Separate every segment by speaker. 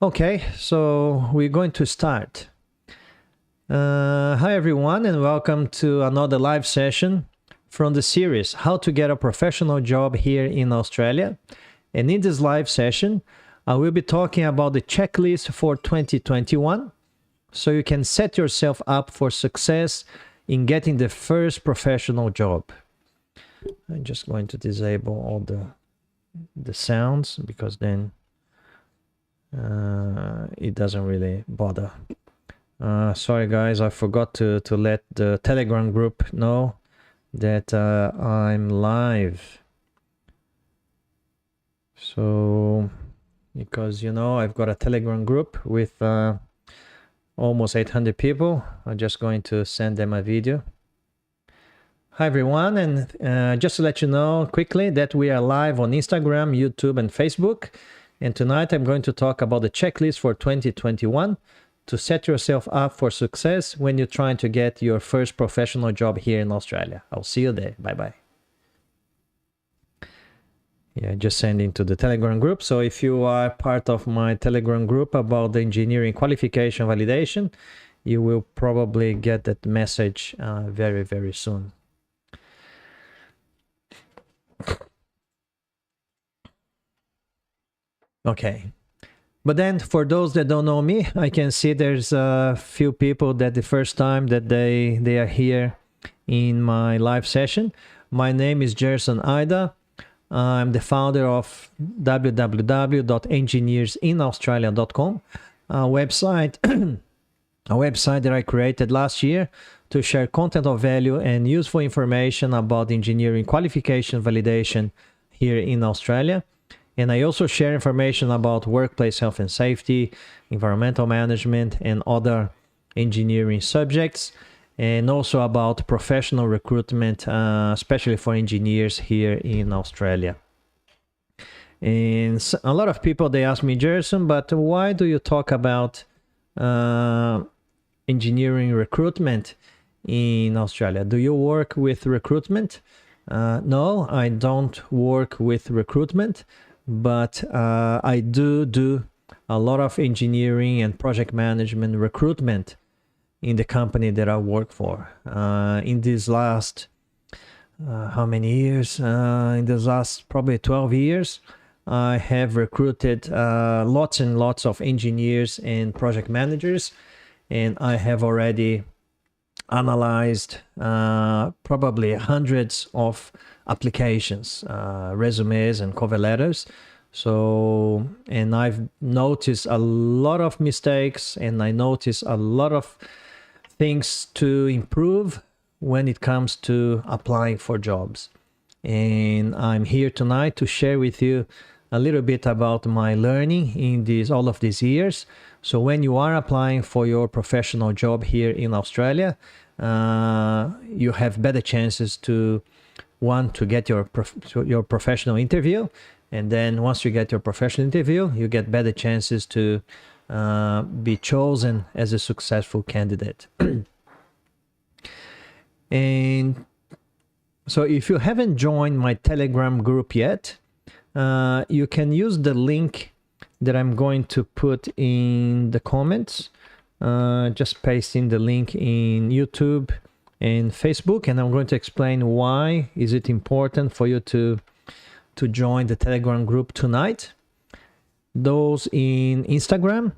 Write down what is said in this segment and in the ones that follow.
Speaker 1: Okay, so we're going to start. Hi everyone, and welcome to another live session from the series How to Get a Professional Job Here in Australia. And in this live session, I will be talking about the checklist for 2021, so you can set yourself up for success in getting the first professional job. I'm just going to disable all the sounds, because then it doesn't really bother. Sorry guys, I forgot to let the Telegram group know that I'm live. So, because I've got a Telegram group with almost 800 people, I'm just going to send them a video. Hi everyone, and just to let you know quickly that we are live on Instagram, YouTube, and Facebook. And tonight I'm going to talk about the checklist for 2021 to set yourself up for success when you're trying to get your first professional job here in Australia. I'll see you there. Bye-bye. Yeah, just sending to the Telegram group. So if you are part of my Telegram group about the engineering qualification validation, you will probably get that message very, very soon. Okay. But then for those that don't know me, I can see there's a few people that the first time that they are here in my live session. My name is Gerson Ida. I'm the founder of www.engineersinaustralia.com, a website that I created last year to share content of value and useful information about engineering qualification validation here in Australia. And I also share information about workplace health and safety, environmental management, and other engineering subjects, and also about professional recruitment, especially for engineers here in Australia. And a lot of people, they ask me, Gerson, but why do you talk about engineering recruitment in Australia? Do you work with recruitment? No, I don't work with recruitment. But I do a lot of engineering and project management recruitment in the company that I work for. In these last, how many years? In these last probably 12 years, I have recruited lots and lots of engineers and project managers, and I have already analyzed probably hundreds of applications, resumes, and cover letters. So, and I've noticed a lot of mistakes, and I noticed a lot of things to improve when it comes to applying for jobs. And I'm here tonight to share with you a little bit about my learning in all of these years. So when you are applying for your professional job here in Australia, you have better chances to get your professional interview, and then once you get your professional interview, you get better chances to be chosen as a successful candidate. And so if you haven't joined my Telegram group yet, you can use the link that I'm going to put in the comments. Just pasting the link in YouTube and Facebook, and I'm going to explain why is it important for you to join the Telegram group tonight. Those in Instagram,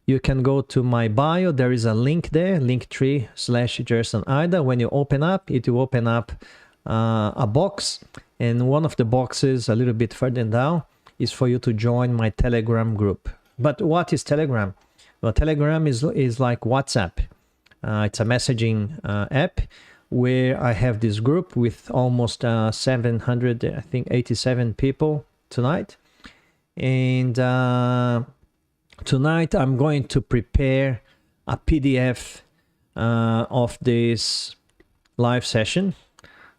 Speaker 1: you can go to my bio. There is a link there, linktree/JersonIda. When you open up, it will open up a box, and one of the boxes a little bit further down is for you to join my Telegram group. But what is Telegram? Well, Telegram is like WhatsApp. It's a messaging app where I have this group with almost 700, I think 87 people tonight. And tonight I'm going to prepare a PDF of this live session.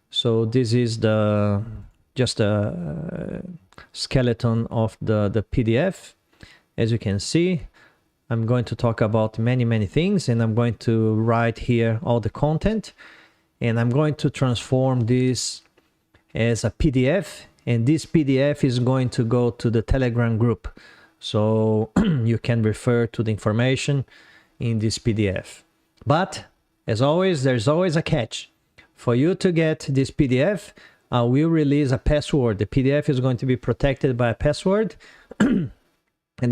Speaker 1: So this is just a skeleton of the PDF. As you can see, I'm going to talk about many things, and I'm going to write here all the content, and I'm going to transform this as a PDF and this PDF is going to go to the Telegram group. So you can refer to the information in this PDF. But as always, there's always a catch. For you to get this PDF, I will release a password. The PDF is going to be protected by a password. And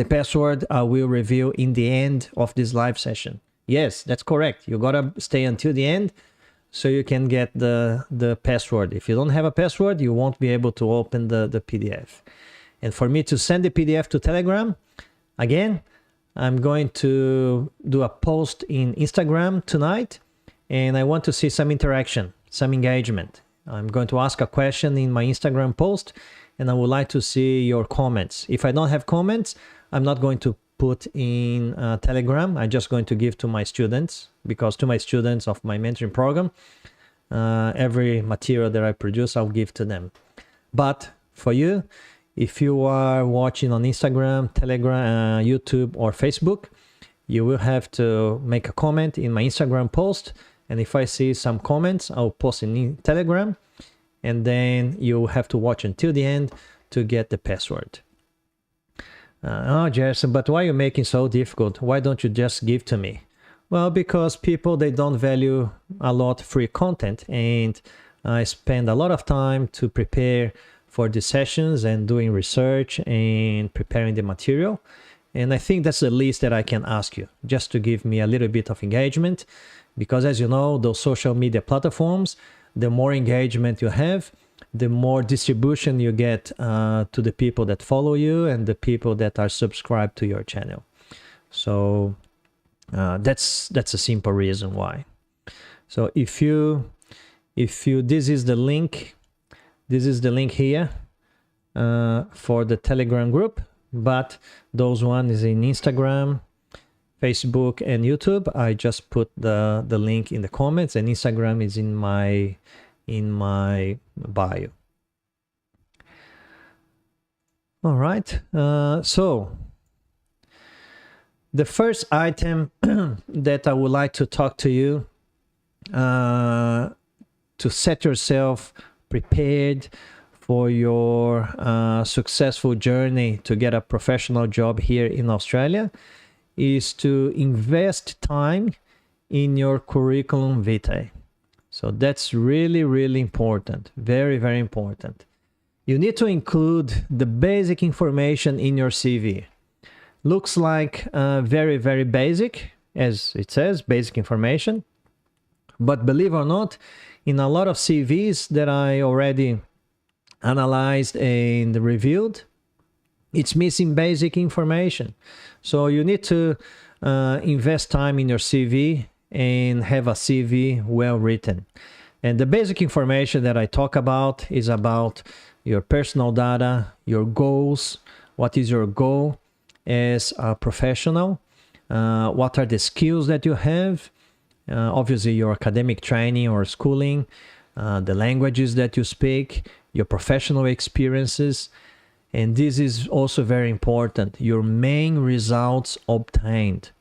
Speaker 1: the password I will reveal in the end of this live session. Yes, that's correct. You gotta stay until the end so you can get the password. If you don't have a password, you won't be able to open the PDF. And for me to send the PDF to Telegram, again, I'm going to do a post in Instagram tonight, and I want to see some interaction, some engagement. I'm going to ask a question in my Instagram post, and I would like to see your comments. If I don't have comments, I'm not going to put in Telegram. I'm just going to give to my students, because to my students of my mentoring program, every material that I produce, I'll give to them. But for you, if you are watching on Instagram, Telegram, YouTube, or Facebook, you will have to make a comment in my Instagram post. And if I see some comments, I'll post in Telegram. And then you have to watch until the end to get the password. Oh, Jason, but why are you making it so difficult? Why don't you just give to me? Well, because people, they don't value a lot free content. And I spend a lot of time to prepare for the sessions and doing research and preparing the material. And I think that's the least that I can ask you, just to give me a little bit of engagement. Because as you know, those social media platforms, the more engagement you have, the more distribution you get to the people that follow you and the people that are subscribed to your channel. So that's a simple reason why. So if you this is the link here for the Telegram group, but those one is in Instagram, Facebook, and YouTube. I just put the link in the comments, and Instagram is in my bio. All right. So the first item that I would like to talk to you to set yourself prepared for your successful journey to get a professional job here in Australia is to invest time in your curriculum vitae. So that's really, really important. Very, very important. You need to include the basic information in your CV. Looks like very, very basic, as it says, basic information. But believe it or not, in a lot of CVs that I already analyzed and reviewed, it's missing basic information. So you need to invest time in your CV and have a CV well written. And the basic information that I talk about is about your personal data, your goals, what is your goal as a professional, what are the skills that you have, obviously your academic training or schooling, the languages that you speak, your professional experiences, and this is also very important, your main results obtained.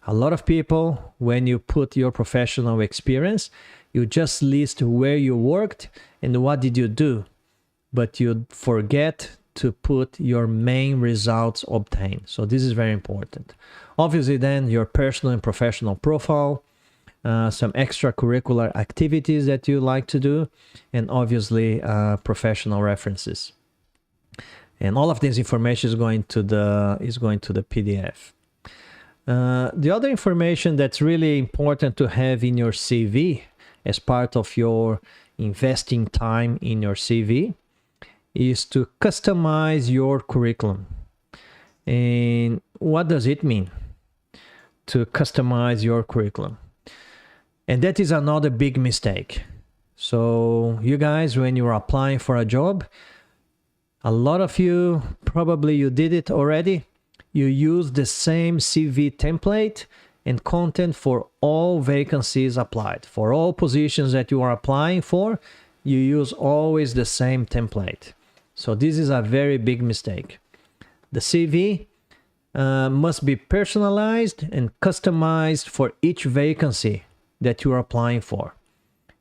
Speaker 1: A lot of people, when you put your professional experience, you just list where you worked and what did you do, but you forget to put your main results obtained. So this is very important. Obviously then your personal and professional profile, some extracurricular activities that you like to do, and obviously professional references. And all of this information is going to the PDF. The other information that's really important to have in your CV as part of your investing time in your CV is to customize your curriculum. And what does it mean to customize your curriculum? And that is another big mistake. So you guys, when you're applying for a job, a lot of you, probably you did it already. You use the same CV template and content for all vacancies applied. For all positions that you are applying for, you use always the same template. So this is a very big mistake. The CV must be personalized and customized for each vacancy that you are applying for.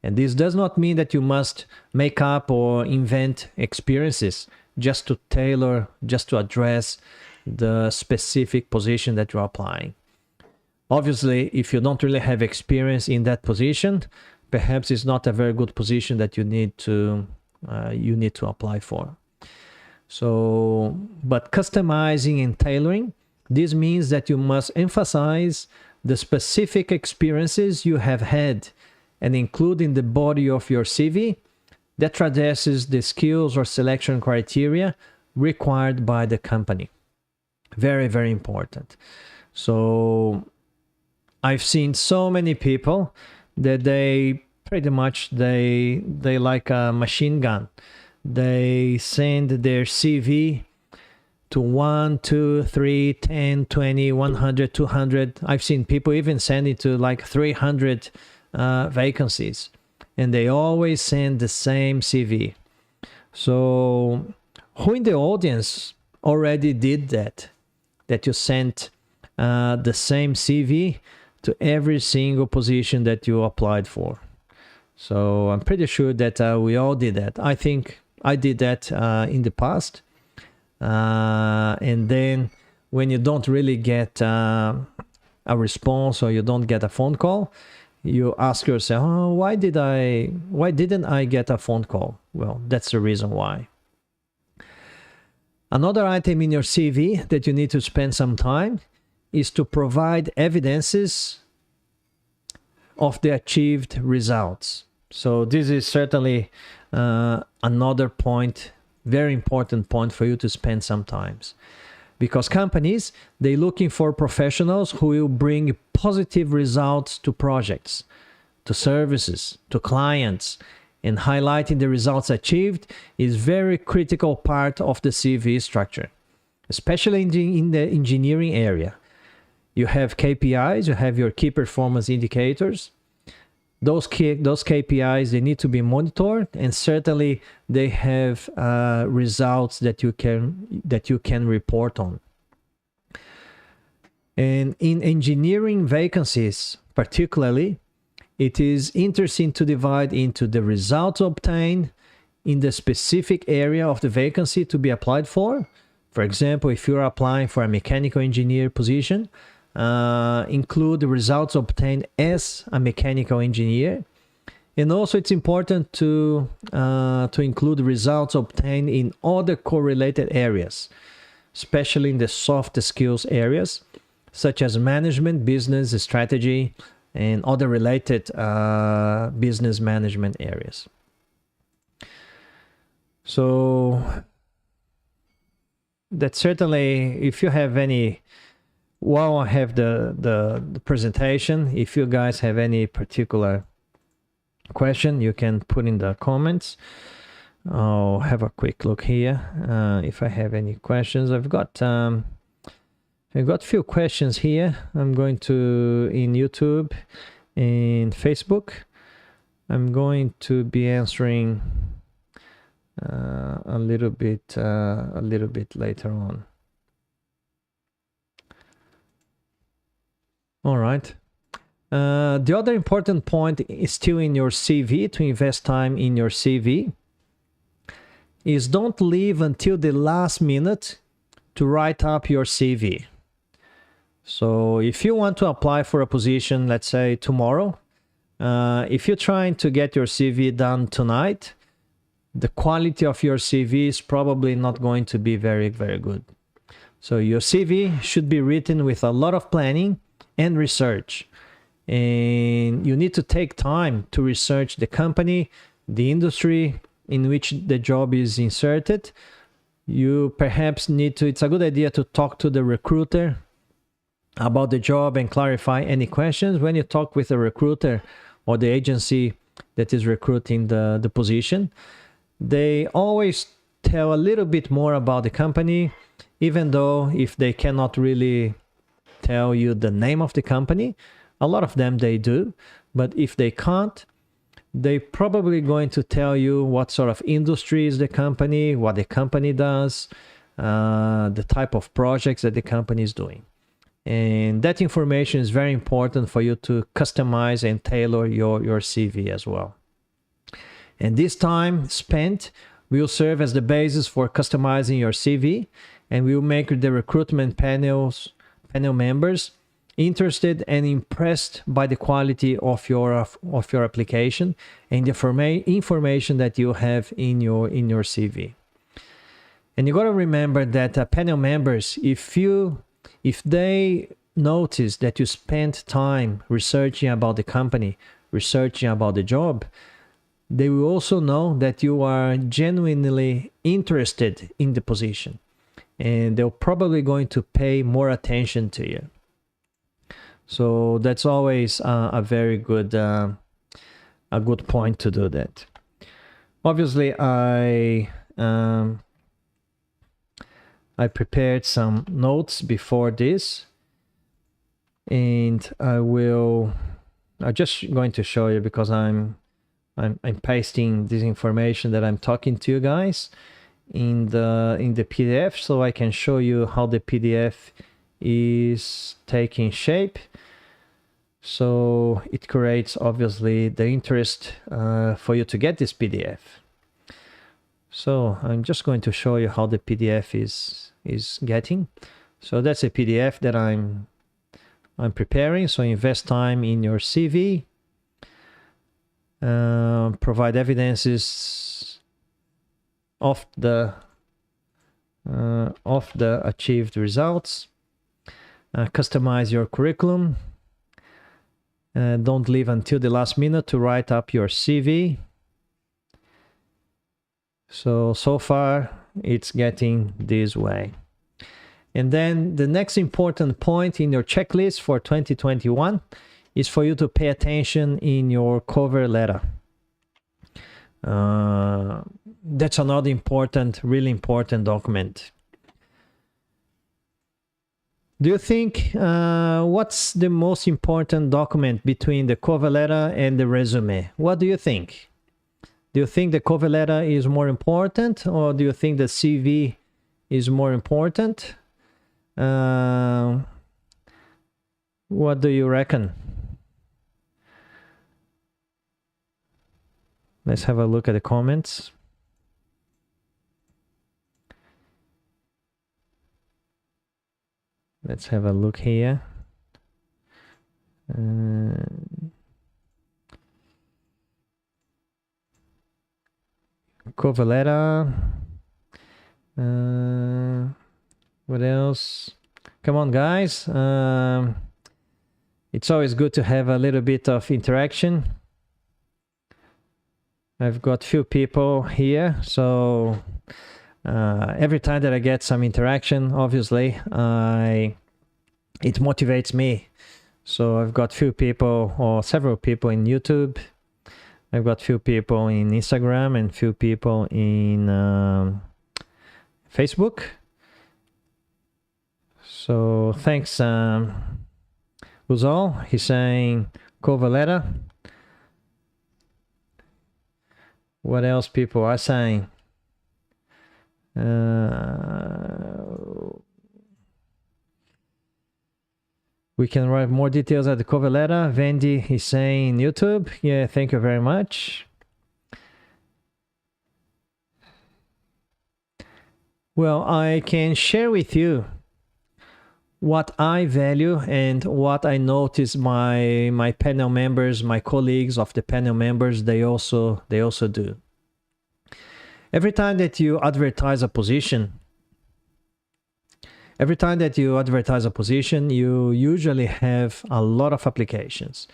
Speaker 1: And this does not mean that you must make up or invent experiences just to tailor, just to address the specific position that you're applying. Obviously, if you don't really have experience in that position, perhaps it's not a very good position that you need to apply for. So, but customizing and tailoring, this means that you must emphasize the specific experiences you have had and include in the body of your CV that addresses the skills or selection criteria required by the company. Very, very important. So I've seen so many people that they pretty much they like a machine gun. They send their CV to 1, 2, 3, 10, 20, 100, 200. I've seen people even send it to like 300 vacancies, and they always send the same CV. So who in the audience already did that you sent the same CV to every single position that you applied for? So I'm pretty sure that we all did that. I think I did that in the past. And then when you don't really get a response or you don't get a phone call, you ask yourself, oh, why didn't I get a phone call? Well, that's the reason why. Another item in your CV that you need to spend some time is to provide evidences of the achieved results. So this is certainly another point, very important point for you to spend some time. Because companies, they're looking for professionals who will bring positive results to projects, to services, to clients, and highlighting the results achieved is very critical part of the CV structure, especially in the engineering area. You have KPIs, you have your key performance indicators. Those KPIs, they need to be monitored, and certainly they have results that you can report on. And in engineering vacancies, particularly, it is interesting to divide into the results obtained in the specific area of the vacancy to be applied for. For example, if you're applying for a mechanical engineer position, include the results obtained as a mechanical engineer. And also it's important to include results obtained in other correlated areas, especially in the soft skills areas, such as management, business, strategy, and other related business management areas. So that certainly, if you have any, while I have the presentation, if you guys have any particular question, you can put in the comments. I'll have a quick look here. If I have any questions, I've got a few questions here. I'm going to, in YouTube and Facebook, I'm going to be answering a little bit later on. All right. The other important point is still in your CV, to invest time in your CV, is don't leave until the last minute to write up your CV. So if you want to apply for a position, let's say tomorrow, if you're trying to get your CV done tonight, the quality of your CV is probably not going to be very, very good. So your CV should be written with a lot of planning and research. And you need to take time to research the company, the industry in which the job is inserted. You perhaps need to, it's a good idea to talk to the recruiter about the job and clarify any questions. When you talk with a recruiter or the agency that is recruiting the position, they always tell a little bit more about the company, even though if they cannot really tell you the name of the company, a lot of them they do, but if they can't, they're probably going to tell you what sort of industry is the company, what the company does, the type of projects that the company is doing. And that information is very important for you to customize and tailor your CV as well. And this time spent will serve as the basis for customizing your CV, and will make the recruitment panel members interested and impressed by the quality of your application and the information that you have in your CV. And you got to remember that panel members, if they notice that you spent time researching about the company, researching about the job, they will also know that you are genuinely interested in the position, and they're probably going to pay more attention to you. So that's always a very good point to do that. Obviously, I prepared some notes before this, and I'm just going to show you, because I'm pasting this information that I'm talking to you guys in the PDF, so I can show you how the PDF is taking shape. So it creates obviously the interest for you to get this PDF. So I'm just going to show you how the PDF is getting. So that's a PDF that I'm preparing. So invest time in your CV. Provide evidences of the achieved results. Customize your curriculum. Don't leave until the last minute to write up your CV. So far it's getting this way. And then the next important point in your checklist for 2021 is for you to pay attention in your cover letter. That's another really important document. Do you think what's the most important document between the cover letter and the resume? What do you think? Do you think the cover letter is more important, or do you think the CV is more important? What do you reckon? Let's have a look at the comments. Let's have a look here. Cover letter. What else? Come on, guys. It's always good to have a little bit of interaction. I've got few people here, so every time that I get some interaction, obviously, it motivates me. So I've got few people, or several people in YouTube. I've got few people in Instagram and few people in Facebook. So thanks, Uzal. He's saying cover letter. What else people are saying? We can write more details at the cover letter. Vendi is saying YouTube. Yeah, thank you very much. Well, I can share with you what I value and what I notice my panel members, my colleagues of the panel members, they also do. Every time that you advertise a position, you usually have a lot of applications.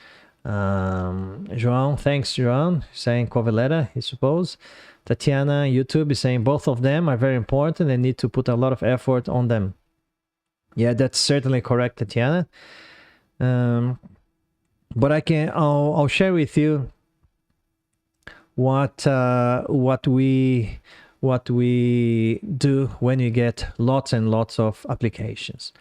Speaker 1: João, thanks João, saying cover letter, I suppose. Tatiana, YouTube is saying both of them are very important and need to put a lot of effort on them. Yeah, that's certainly correct, Tatiana. But I'll share with you what we do when you get lots and lots of applications.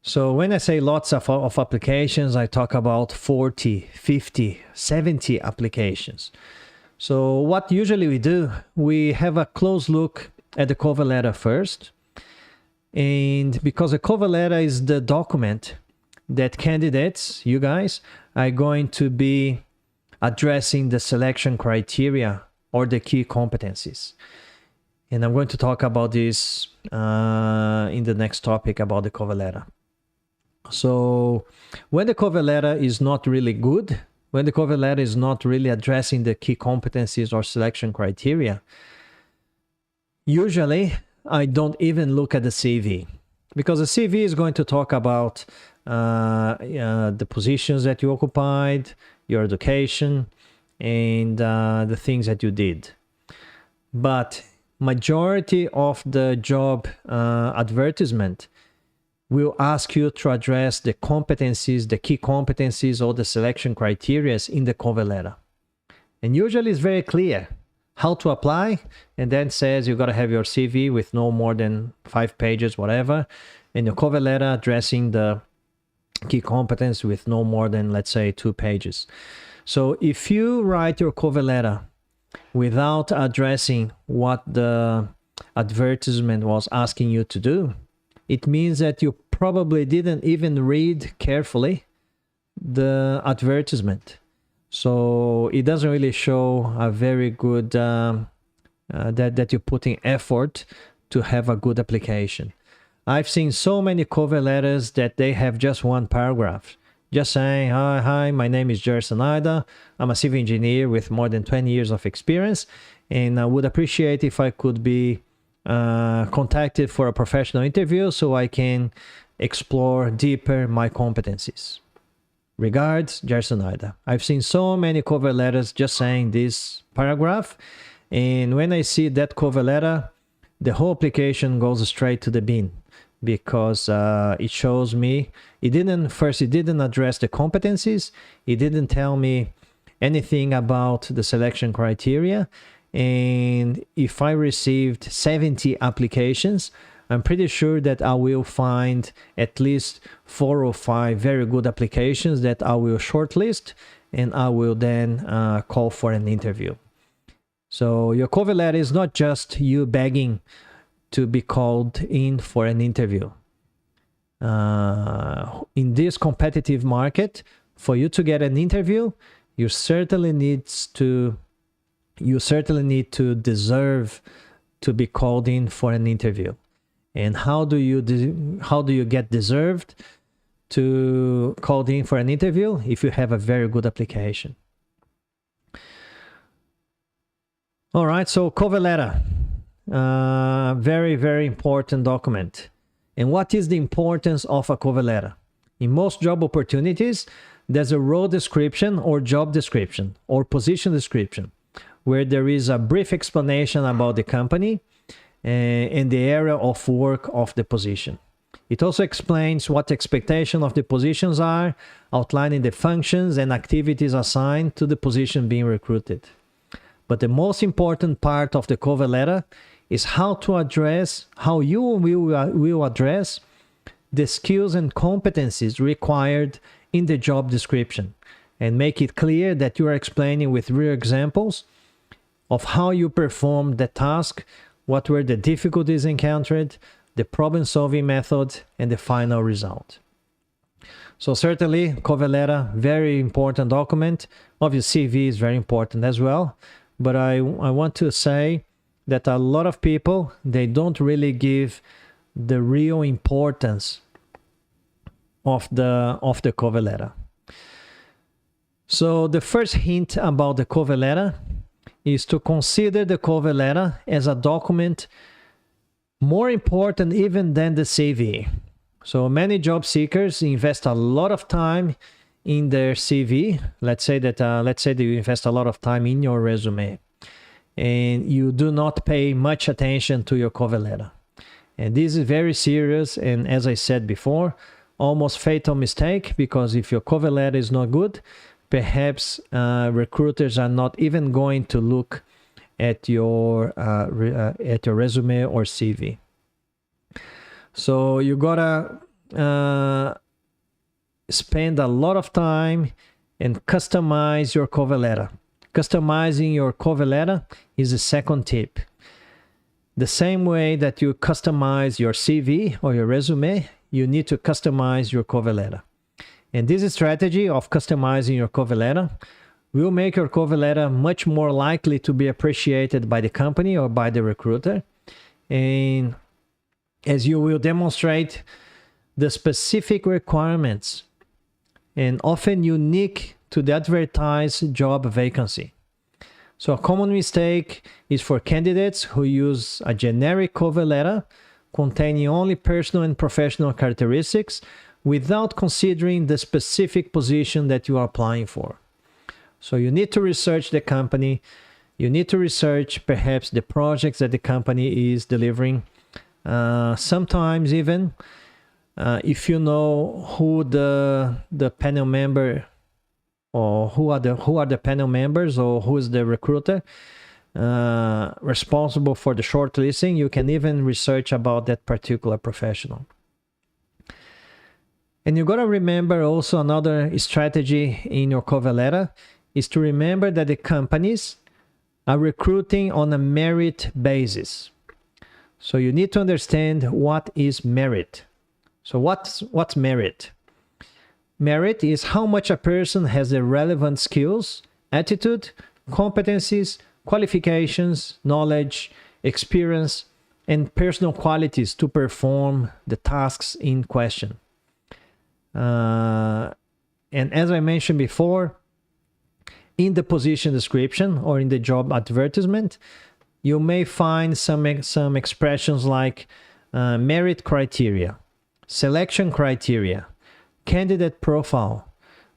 Speaker 1: So when I say lots of applications, I talk about 40, 50, 70 applications. So what usually we do, we have a close look at the cover letter first. And because the cover letter is the document that candidates, you guys, are going to be addressing the selection criteria or the key competencies. And I'm going to talk about this in the next topic about the cover letter. So when the cover letter is not really good, when the cover letter is not really addressing the key competencies or selection criteria, usually I don't even look at the CV, because the CV is going to talk about the positions that you occupied, your education, and the things that you did. But majority of the job advertisement will ask you to address the competencies, the key competencies or the selection criteria in the cover letter. And usually it's very clear how to apply, and then says you got to have your CV with no more than 5 pages, whatever, and your cover letter addressing the key competence with no more than, let's say, 2 pages. So if you write your cover letter without addressing what the advertisement was asking you to do, it means that you probably didn't even read carefully the advertisement. So it doesn't really show a very good that you're putting effort to have a good application. I've seen so many cover letters that they have just one paragraph, just saying, hi, my name is Gerson Ida. I'm a civil engineer with more than 20 years of experience, and I would appreciate if I could be contacted for a professional interview so I can explore deeper my competencies. Regards, Gerson Ida. I've seen so many cover letters just saying this paragraph, and when I see that cover letter, the whole application goes straight to the bin, because it shows me it didn't address the competencies, it didn't tell me anything about the selection criteria. And if I received 70 applications, I'm pretty sure that I will find at least 4 or 5 very good applications that I will shortlist, and I will then call for an interview. So your cover letter is not just you begging to be called in for an interview. In this competitive market, for you to get an interview, you certainly need to deserve to be called in for an interview. And how do you get deserved to called in for an interview? If you have a very good application. All right, so cover letter, very, very important document. And what is the importance of a cover letter? In most job opportunities, there's a role description or job description or position description, where there is a brief explanation about the company and the area of work of the position. It also explains what the expectation of the positions are, outlining the functions and activities assigned to the position being recruited. But the most important part of the cover letter is how you will address the skills and competencies required in the job description, and make it clear that you are explaining with real examples of how you performed the task, what were the difficulties encountered, the problem-solving method, and the final result. So certainly, cover letter, very important document. Obviously, CV is very important as well. But I want to say that a lot of people, they don't really give the real importance of the cover letter. So the first hint about the cover letter is to consider the cover letter as a document more important even than the CV. So many job seekers invest a lot of time in their CV. Let's say that you invest a lot of time in your resume, and you do not pay much attention to your cover letter. And this is very serious, and as I said before, almost fatal mistake, because if your cover letter is not good, perhaps recruiters are not even going to look at your resume or CV. So you gotta spend a lot of time and customize your cover letter. Customizing your cover letter is the second tip. The same way that you customize your CV or your resume, you need to customize your cover letter. And this strategy of customizing your cover letter will make your cover letter much more likely to be appreciated by the company or by the recruiter. And as you will demonstrate the specific requirements and often unique to the advertised job vacancy. So a common mistake is for candidates who use a generic cover letter containing only personal and professional characteristics without considering the specific position that you are applying for. So you need to research the company. You need to research perhaps the projects that the company is delivering. Sometimes even if you know who the panel member or who are the panel members or who is the recruiter responsible for the shortlisting, you can even research about that particular professional. And you got to remember also another strategy in your cover letter is to remember that the companies are recruiting on a merit basis. So you need to understand what is merit. So what's merit? Merit is how much a person has the relevant skills, attitude, competencies, qualifications, knowledge, experience, and personal qualities to perform the tasks in question. And as I mentioned before, in the position description or in the job advertisement, you may find some expressions like merit criteria, selection criteria, candidate profile,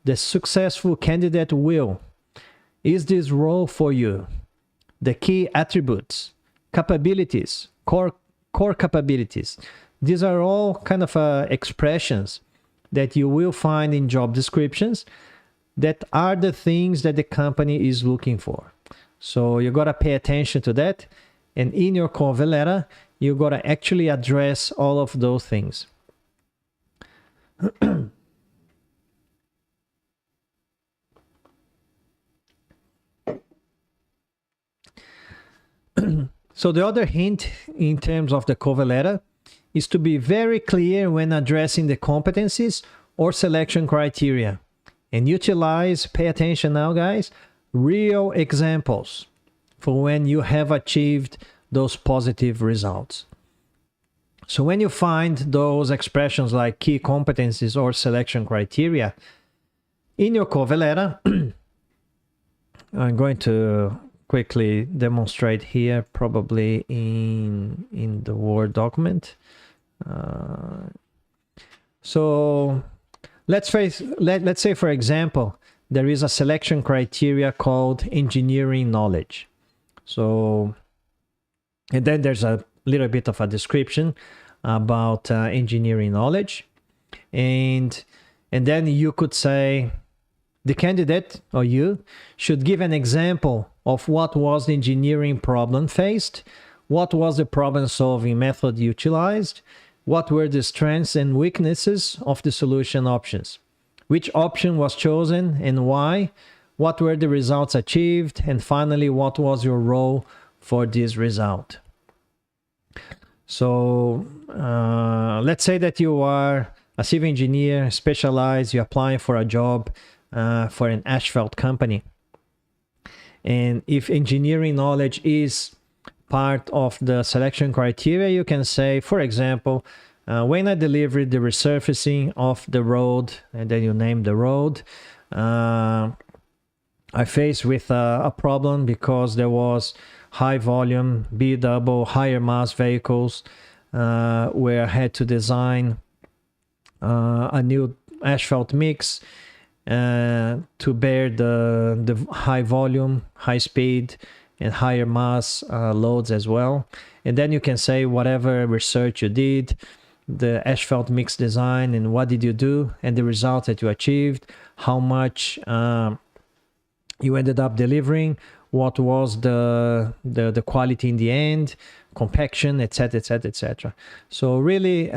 Speaker 1: the successful candidate will, is this role for you, the key attributes, capabilities, core capabilities. These are all kind of expressions that you will find in job descriptions that are the things that the company is looking for. So you got to pay attention to that. And in your cover letter, you got to actually address all of those things. So the other hint in terms of the cover letter is to be very clear when addressing the competencies or selection criteria. And utilize, pay attention now guys, real examples for when you have achieved those positive results. So when you find those expressions like key competencies or selection criteria in your cover letter, I'm going to quickly demonstrate here, probably in the Word document. So let's say, for example, there is a selection criteria called engineering knowledge. So, and then there's a little bit of a description about engineering knowledge. And then you could say the candidate or you should give an example of what was the engineering problem faced, what was the problem solving method utilized, what were the strengths and weaknesses of the solution options, which option was chosen and why, what were the results achieved, and finally, what was your role for this result. So let's say that you are a civil engineer, specialized, you're applying for a job for an asphalt company. And if engineering knowledge is part of the selection criteria, you can say, for example, when I delivered the resurfacing of the road, and then you name the road, I faced with a problem because there was high volume, B-double, higher mass vehicles, where I had to design a new asphalt mix to bear the high volume, high speed, and higher mass loads as well. And then you can say whatever research you did, the asphalt mix design, and what did you do, and the results that you achieved, how much you ended up delivering, what was the quality in the end, compaction, etc., etc., etc. So really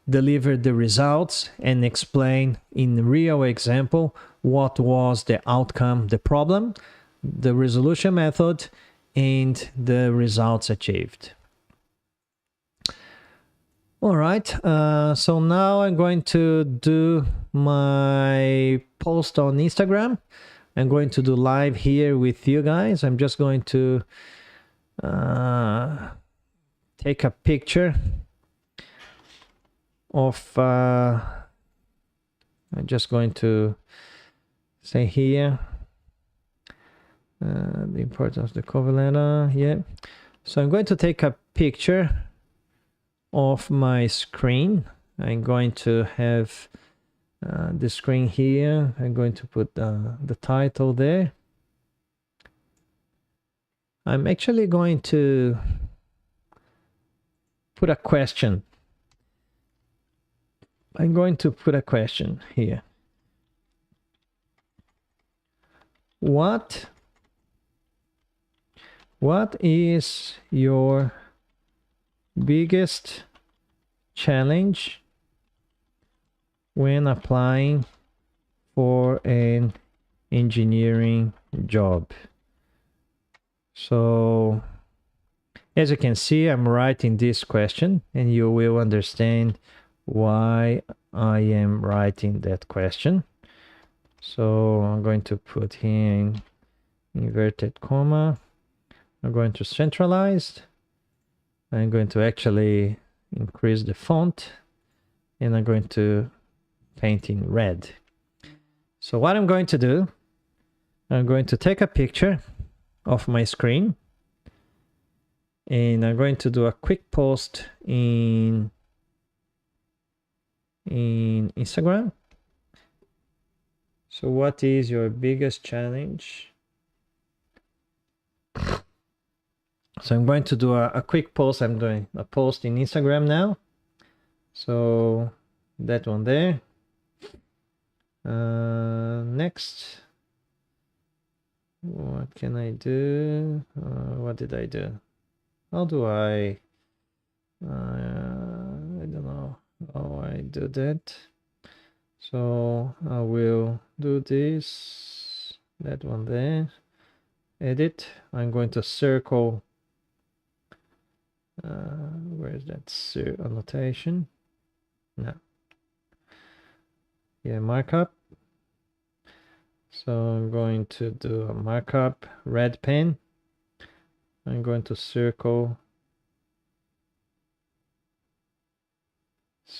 Speaker 1: deliver the results and explain in real example what was the outcome, the problem, the resolution method, and the results achieved. All right, so now I'm going to do my post on Instagram. I'm going to do live here with you guys. I'm just going to take a picture of, I'm just going to say here, the importance of the cover letter, yeah. So I'm going to take a picture of my screen. I'm going to have the screen here. I'm going to put the title there. I'm actually going to put a question. I'm going to put a question here. What is your biggest challenge when applying for an engineering job? So as you can see, I'm writing this question, and you will understand why I am writing that question. So I'm going to put here in inverted comma. I'm going to centralize. I'm going to actually increase the font, and I'm going to paint in red. So what I'm going to do, I'm going to take a picture of my screen, and I'm going to do a quick post in Instagram. So what is your biggest challenge? So I'm going to do a quick post. I'm doing a post in Instagram now. So that one there. Next. What can I do? What did I do? How do I don't know how I do that. So I will do this, that one there, edit. I'm going to circle, where is that annotation? No. Yeah, markup. So I'm going to do a markup, red pen. I'm going to circle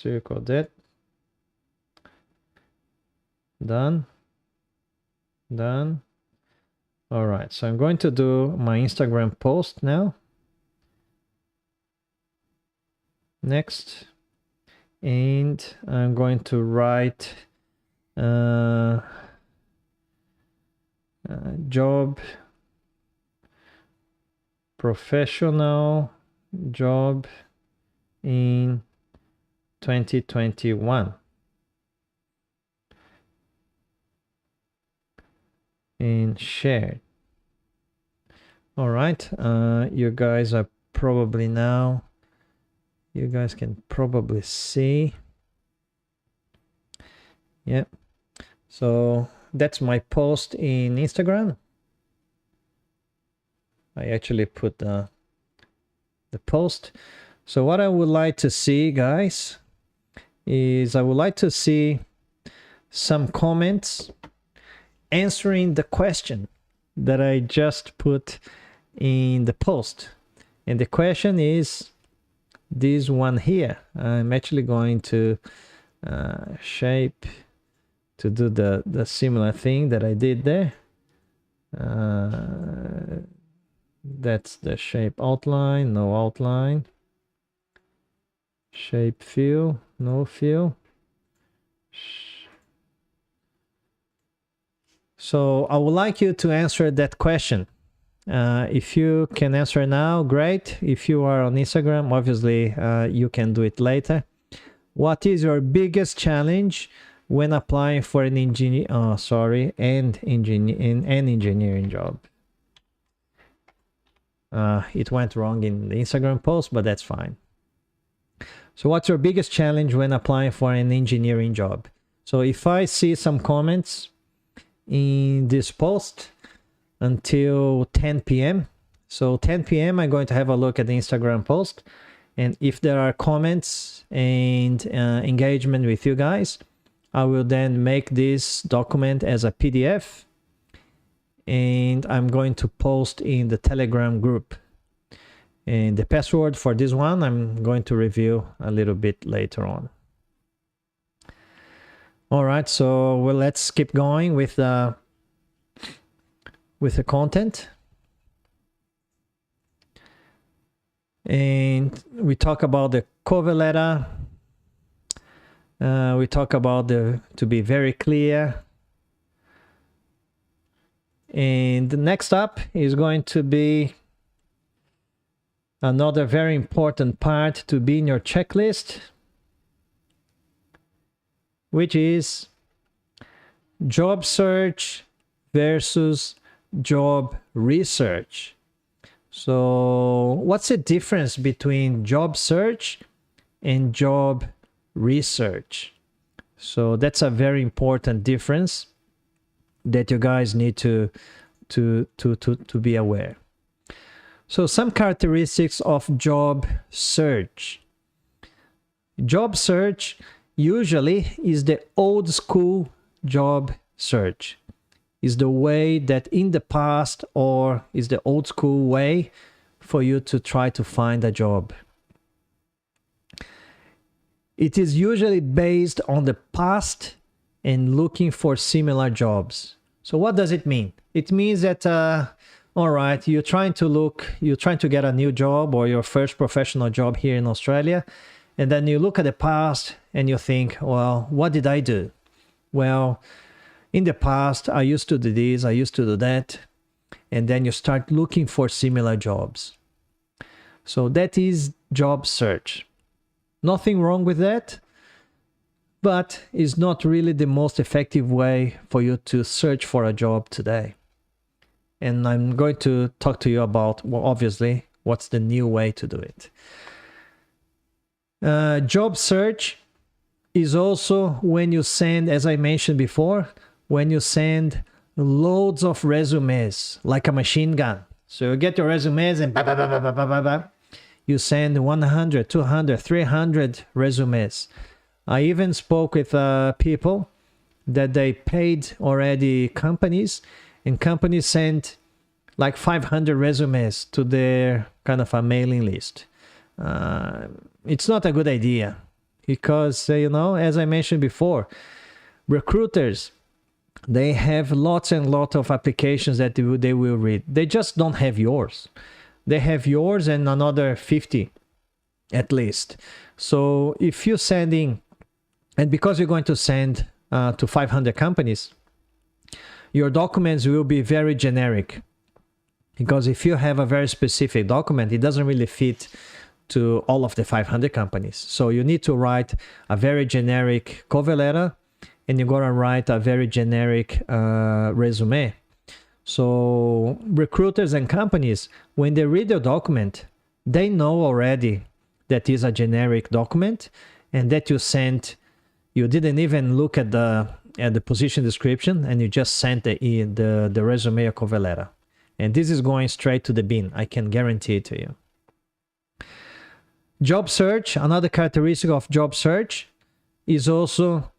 Speaker 1: that. Done. All right, so I'm going to do my Instagram post now. Next. And I'm going to write job, professional job in 2021. And share. All right, you guys are probably now, you guys can probably see. Yeah, so that's my post in Instagram. I actually put the post. So what I would like to see, guys, is I would like to see some comments answering the question that I just put in the post. And the question is this one here. I'm actually going to shape to do the similar thing that I did there. That's the shape outline, no outline. Shape fill, no fill. So I would like you to answer that question. If you can answer now, great. If you are on Instagram, obviously you can do it later. What is your biggest challenge when applying for an engineering job? It went wrong in the Instagram post, but that's fine. So what's your biggest challenge when applying for an engineering job? So if I see some comments in this post until 10 p.m. So 10 p.m. I'm going to have a look at the Instagram post, And if there are comments and engagement with you guys, I will then make this document as a PDF, and I'm going to post in the Telegram group. And the password for this one, I'm going to review a little bit later on. All right, so well, let's keep going with the content. And we talk about the cover letter. We talk about to be very clear. And the next up is going to be another very important part to be in your checklist, which is job search versus job research. So what's the difference between job search and job research? So that's a very important difference that you guys need to be aware. So some characteristics of job search. Job search usually is the old school job search. Is the way that in the past, or is the old school way for you to try to find a job. It is usually based on the past and looking for similar jobs. So what does it mean? It means that, all right, you're trying to get a new job or your first professional job here in Australia. And then you look at the past and you think, well, what did I do? Well, in the past, I used to do this, I used to do that. And then you start looking for similar jobs. So that is job search. Nothing wrong with that, but it's not really the most effective way for you to search for a job today. And I'm going to talk to you about, well, obviously, what's the new way to do it. Job search is also when you send, as I mentioned before, when you send loads of resumes, like a machine gun. So you get your resumes and you send 100, 200, 300 resumes. I even spoke with people that they paid already companies, and companies sent like 500 resumes to their kind of a mailing list. It's not a good idea because, you know, as I mentioned before, recruiters, they have lots and lots of applications that they will read. They just don't have yours. They have yours and another 50 at least. So if you're sending, and because you're going to send to 500 companies, your documents will be very generic. Because if you have a very specific document, it doesn't really fit to all of the 500 companies. So you need to write a very generic cover letter, and you're going to write a very generic resume. So recruiters and companies, when they read your document, they know already that is a generic document and that you sent, you didn't even look at the position description, and you just sent the resume or cover letter. And this is going straight to the bin. I can guarantee it to you. Job search, another characteristic of job search is also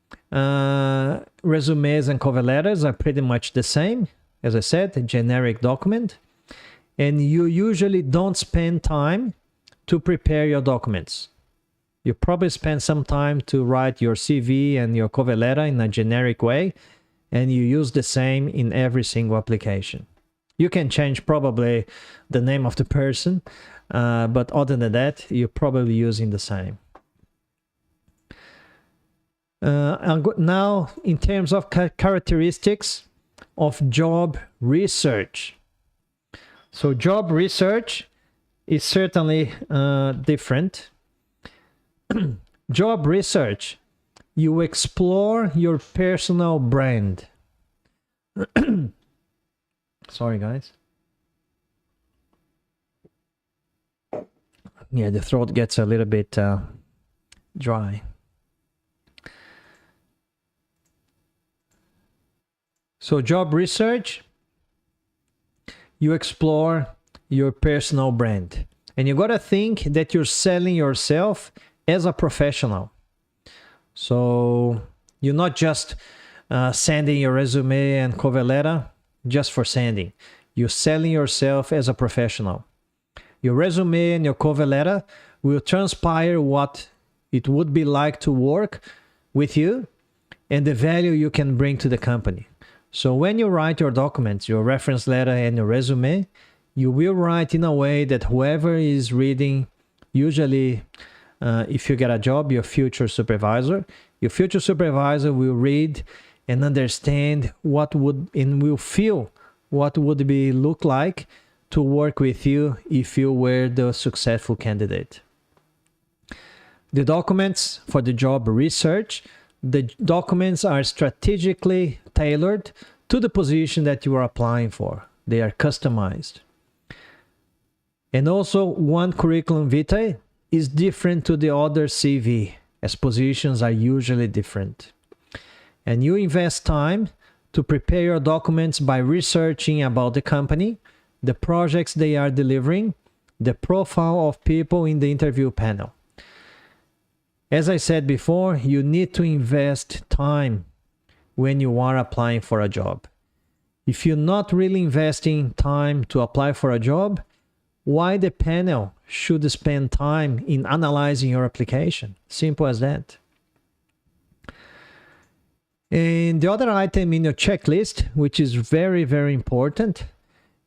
Speaker 1: resumes and cover letters are pretty much the same. As I said, a generic document. And you usually don't spend time to prepare your documents. You probably spend some time to write your CV and your cover letter in a generic way, and you use the same in every single application. You can change probably the name of the person, but other than that, you're probably using the same. Now, in terms of characteristics of job research. So job research is certainly different. Job research, you explore your personal brand. Sorry, guys. Yeah, the throat gets a little bit dry. So job research, you explore your personal brand. And you got to think that you're selling yourself as a professional. So you're not just sending your resume and cover letter just for sending. You're selling yourself as a professional. Your resume and your cover letter will transpire what it would be like to work with you and the value you can bring to the company. So when you write your documents, your reference letter and your resume, you will write in a way that whoever is reading, usually if you get a job, your future supervisor will read and understand what would and will feel what would be look like to work with you if you were the successful candidate. The documents for the job research, the documents are strategically tailored to the position that you are applying for. They are customized. And also, one curriculum vitae is different to the other CV, as positions are usually different. And you invest time to prepare your documents by researching about the company, the projects they are delivering, the profile of people in the interview panel. As I said before, you need to invest time when you are applying for a job. If you're not really investing time to apply for a job, why the panel should spend time in analyzing your application? Simple as that. And the other item in your checklist, which is very, very important,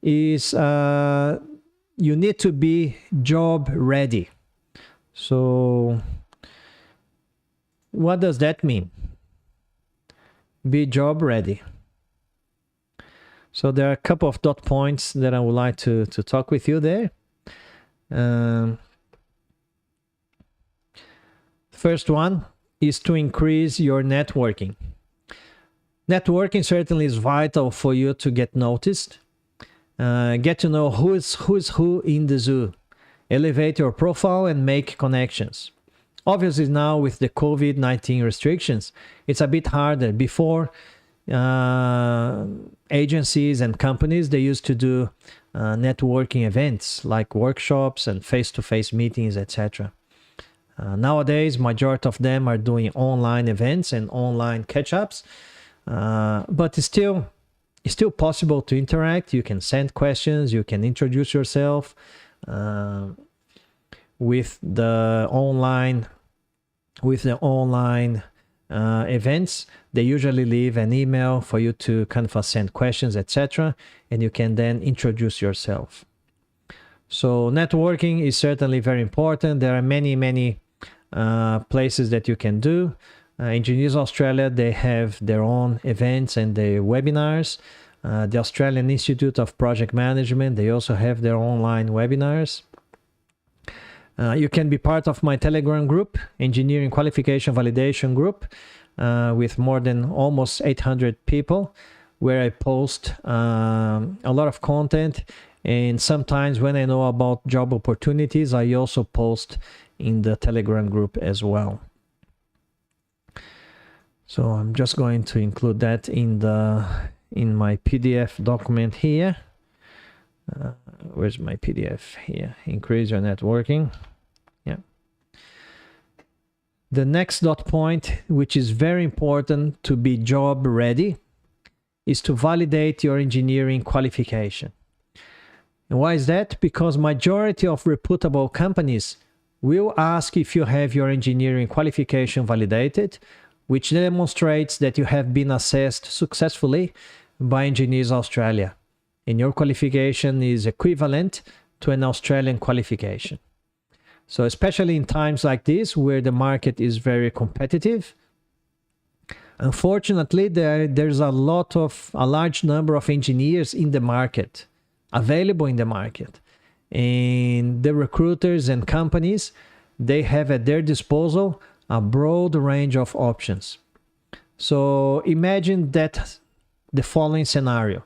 Speaker 1: is you need to be job ready. So what does that mean? Be job ready. So there are a couple of dot points that I would like to talk with you there. First one is to increase your networking. Networking certainly is vital for you to get noticed. Get to know who is who in the zoo. Elevate your profile and make connections. Obviously now with the COVID-19 restrictions, it's a bit harder. Before, agencies and companies, they used to do networking events like workshops and face-to-face meetings, etc. Nowadays, majority of them are doing online events and online catch-ups, but it's still possible to interact. You can send questions, you can introduce yourself with the online events. They usually leave an email for you to kind of send questions, etc., and you can then introduce yourself. So networking is certainly very important. There are many places that you can do. Engineers Australia, they have their own events and their webinars. The Australian Institute of Project Management, they also have their online webinars. You can be part of my Telegram group, Engineering Qualification Validation Group, with more than almost 800 people, where I post a lot of content. And sometimes when I know about job opportunities, I also post in the Telegram group as well. So I'm just going to include that in my PDF document here. Where's my PDF here? Increase your networking. Yeah. The next dot point, which is very important to be job ready, is to validate your engineering qualification. And why is that? Because majority of reputable companies will ask if you have your engineering qualification validated, which demonstrates that you have been assessed successfully by Engineers Australia, and your qualification is equivalent to an Australian qualification. So especially in times like this, where the market is very competitive, unfortunately, there's a large number of engineers in the market, available in the market. And the recruiters and companies, they have at their disposal a broad range of options. So imagine that the following scenario.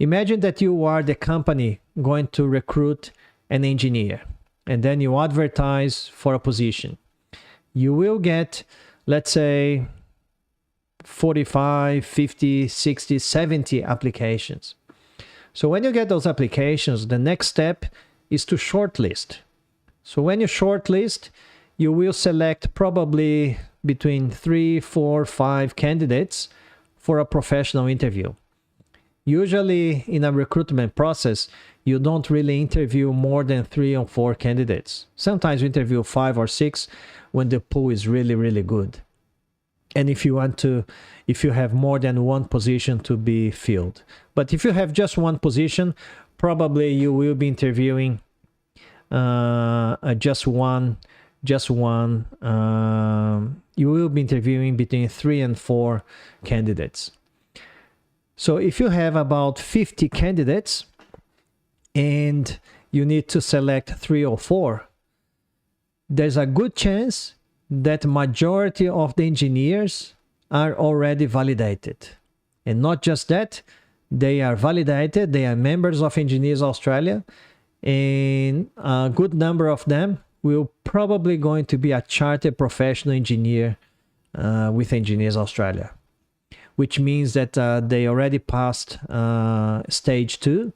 Speaker 1: Imagine that you are the company going to recruit an engineer, and then you advertise for a position. You will get, let's say, 45, 50, 60, 70 applications. So when you get those applications, the next step is to shortlist. So when you shortlist, you will select probably between 3, 4, 5 candidates for a professional interview. Usually in a recruitment process, you don't really interview more than 3 or 4 candidates. Sometimes you interview 5 or 6 when the pool is really, really good. And if you have more than one position to be filled. But if you have just one position, probably you will be interviewing just one. You will be interviewing between 3 and 4 candidates. So if you have about 50 candidates and you need to select 3 or 4, there's a good chance that majority of the engineers are already validated. And not just that, they are validated, they are members of Engineers Australia, and a good number of them will probably going to be a chartered professional engineer with Engineers Australia, which means that they already passed stage 2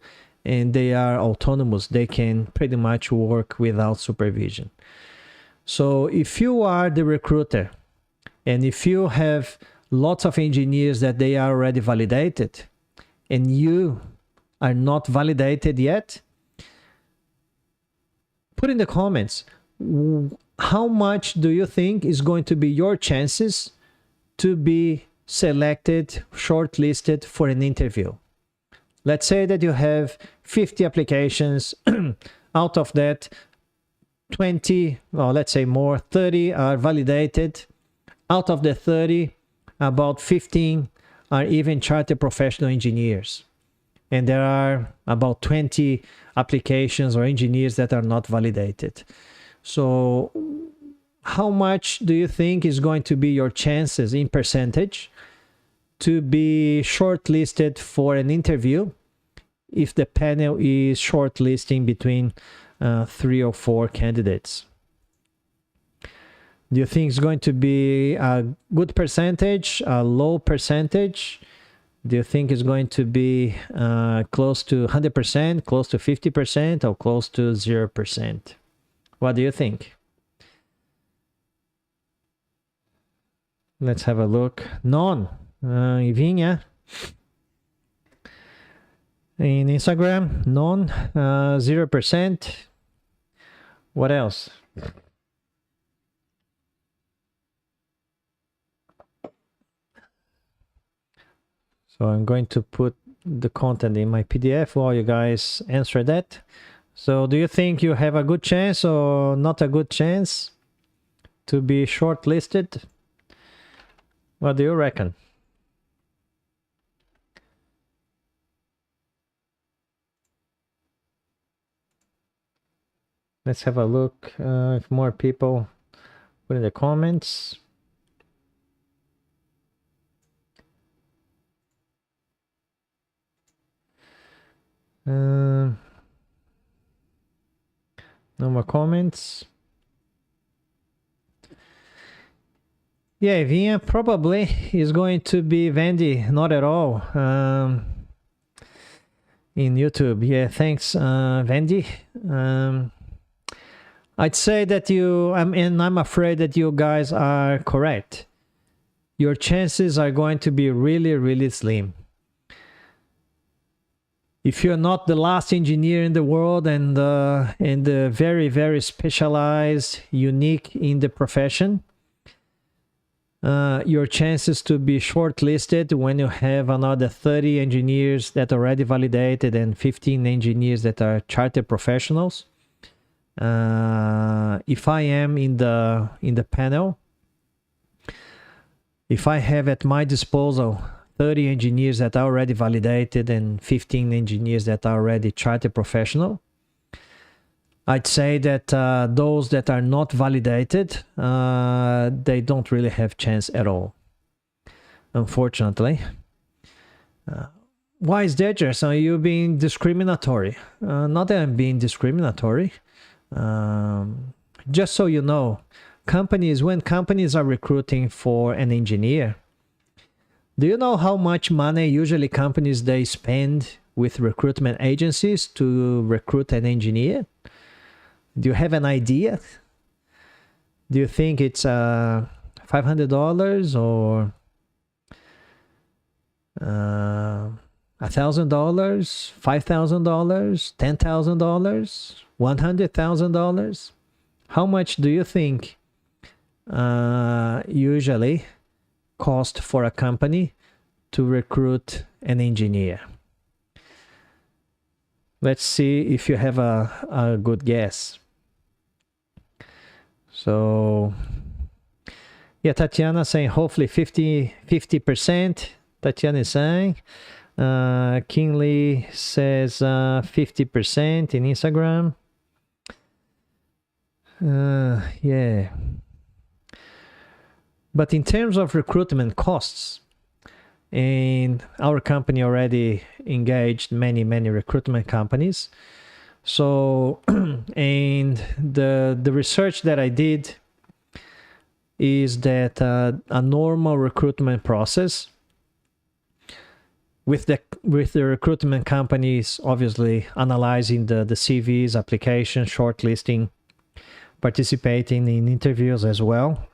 Speaker 1: and they are autonomous. They can pretty much work without supervision. So if you are the recruiter and if you have lots of engineers that they are already validated and you are not validated yet, put in the comments, how much do you think is going to be your chances to be selected, shortlisted for an interview? Let's say that you have 50 applications. Out of that, 20, or let's say more, 30 are validated. Out of the 30, about 15 are even chartered professional engineers. And there are about 20 applications or engineers that are not validated. So how much do you think is going to be your chances in percentage to be shortlisted for an interview if the panel is shortlisting between 3 or 4 candidates? Do you think it's going to be a good percentage, a low percentage? Do you think it's going to be close to 100%, close to 50%, or close to 0%? What do you think? Let's have a look. None. Ivinha. In Instagram, none. 0%. What else? So I'm going to put the content in my PDF while you guys answer that. So do you think you have a good chance or not a good chance to be shortlisted? What do you reckon? Let's have a look if more people put in the comments. No more comments. Yeah, Vinha probably is going to be Vandy, not at all. In YouTube. Yeah, thanks, Vandy. I'd say that I'm afraid that you guys are correct. Your chances are going to be really, really slim. If you're not the last engineer in the world and very, very specialized, unique in the profession, your chances to be shortlisted when you have another 30 engineers that are already validated and 15 engineers that are chartered professionals. If I am in the panel, if I have at my disposal 30 engineers that are already validated and 15 engineers that are already chartered professional, I'd say that those that are not validated, they don't really have chance at all, unfortunately. Why is that, Gerson? Are you being discriminatory? Not that I'm being discriminatory. Just so you know, when companies are recruiting for an engineer, do you know how much money usually companies they spend with recruitment agencies to recruit an engineer? Do you have an idea? Do you think it's $500 or $1,000, $5,000, $10,000, $100,000? How much do you think usually cost for a company to recruit an engineer? Let's see if you have a good guess. So, yeah, Tatiana saying hopefully 50%. Tatiana is saying. Kinley says 50% in Instagram. Yeah. But in terms of recruitment costs, and our company already engaged many recruitment companies. So, and the research that I did is that a normal recruitment process with the recruitment companies obviously analyzing the CVs, applications, shortlisting, participating in interviews as well,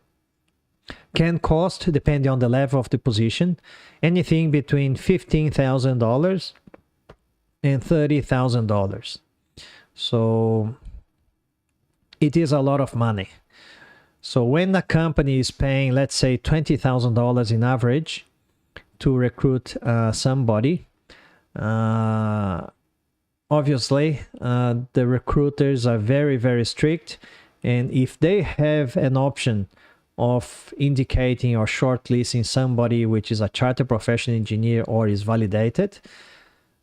Speaker 1: can cost, depending on the level of the position, anything between $15,000 and $30,000. So it is a lot of money. So when a company is paying, let's say, $20,000 in average to recruit somebody, obviously the recruiters are very strict, and if they have an option of indicating or shortlisting somebody which is a chartered professional engineer or is validated,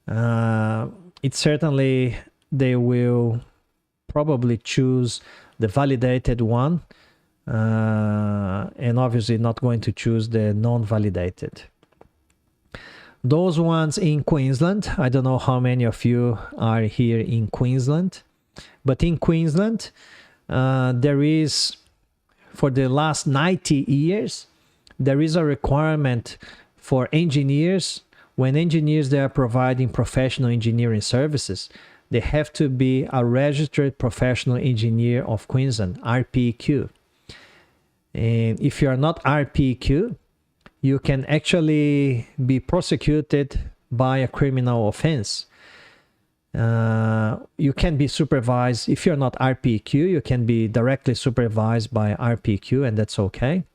Speaker 1: it certainly they will probably choose the validated one, and obviously not going to choose the non-validated. Those ones in Queensland, I don't know how many of you are here in Queensland, but in Queensland there is, for the last 90 years, there is a requirement for engineers. When engineers, they are providing professional engineering services, they have to be a registered professional engineer of Queensland, RPQ. And if you are not RPQ, you can actually be prosecuted by a criminal offense. You can be supervised. If you're not RPQ, you can be directly supervised by RPQ, and that's okay.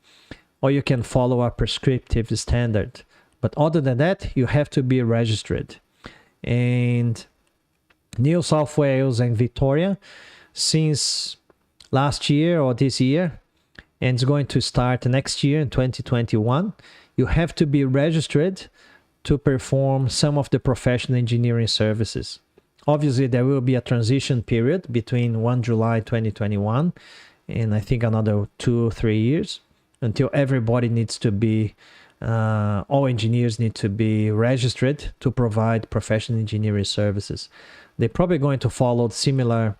Speaker 1: Or you can follow a prescriptive standard. But other than that, you have to be registered. And New South Wales and Victoria, since last year or this year, and it's going to start next year in 2021, you have to be registered to perform some of the professional engineering services. Obviously, there will be a transition period between 1 July 2021 and I think another 2 or 3 years until everybody needs to be, all engineers need to be registered to provide professional engineering services. They're probably going to follow similar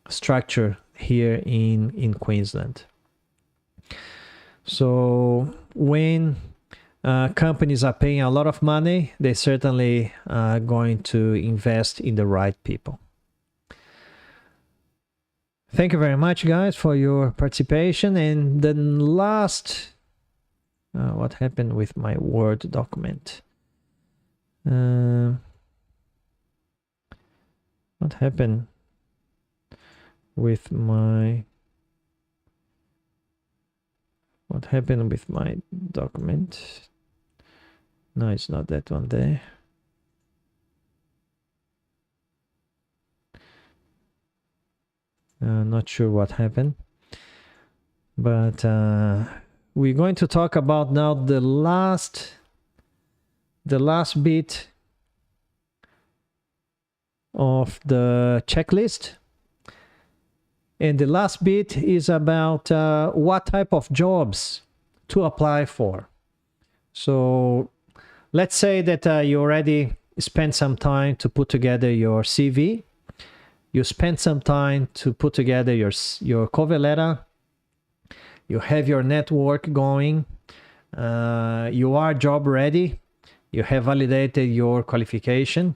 Speaker 1: structure here in Queensland. So when companies are paying a lot of money, they certainly are going to invest in the right people. Thank you very much, guys, for your participation. And the last, what happened with my Word document? What happened with my document? No, it's not that one there. Not sure what happened, but we're going to talk about now the last bit of the checklist. And the last bit is about what type of jobs to apply for. So let's say that you already spent some time to put together your CV. You spent some time to put together your cover letter. You have your network going. You are job ready. You have validated your qualification.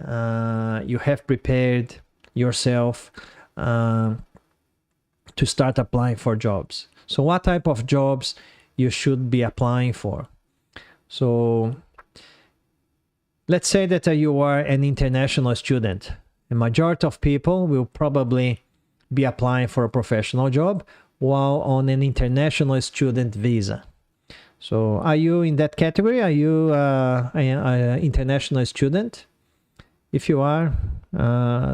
Speaker 1: you have prepared yourself to start applying for jobs. So what type of jobs you should be applying for? So let's say that you are an international student. The majority of people will probably be applying for a professional job while on an international student visa. So are you in that category? Are you an international student? If you are,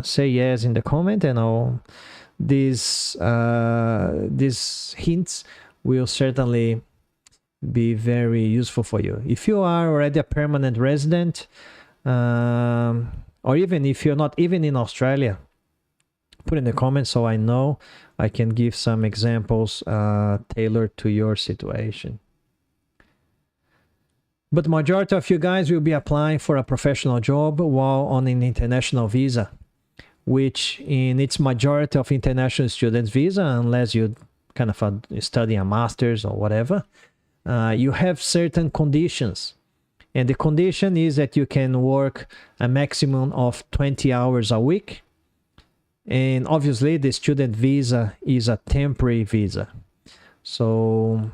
Speaker 1: say yes in the comment, and these hints will certainly be very useful for you. If you are already a permanent resident, or even if you're not even in Australia, put in the comments so I know I can give some examples tailored to your situation. But majority of you guys will be applying for a professional job while on an international visa, which in its majority of international students visa, unless you kind of study a master's or whatever, you have certain conditions. And the condition is that you can work a maximum of 20 hours a week. And obviously the student visa is a temporary visa. So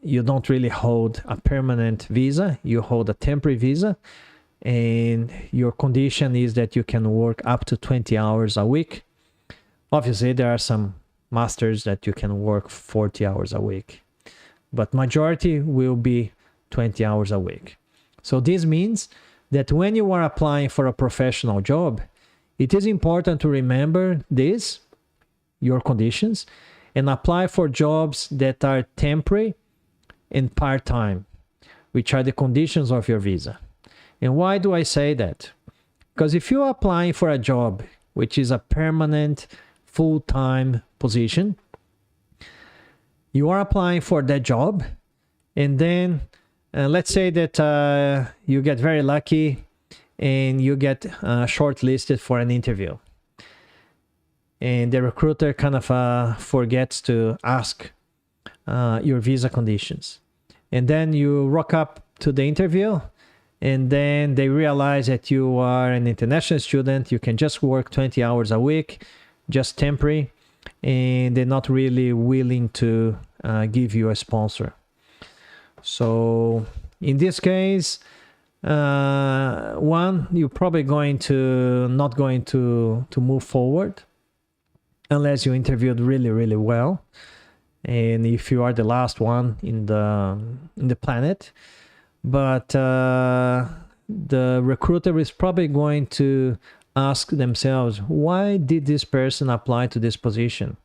Speaker 1: you don't really hold a permanent visa, you hold a temporary visa. And your condition is that you can work up to 20 hours a week. Obviously there are some masters that you can work 40 hours a week. But majority will be 20 hours a week. So this means that when you are applying for a professional job, it is important to remember this, your conditions, and apply for jobs that are temporary and part-time, which are the conditions of your visa. And why do I say that? Because if you're applying for a job which is a permanent full-time position, you are applying for that job, and then let's say that you get very lucky and you get shortlisted for an interview. And the recruiter kind of forgets to ask your visa conditions. And then you rock up to the interview, and then they realize that you are an international student, you can just work 20 hours a week, just temporary, and they're not really willing to give you a sponsor. So in this case, one, you're probably not going to move forward unless you interviewed really, really well. And if you are the last one in the planet, but the recruiter is probably going to ask themselves, why did this person apply to this position?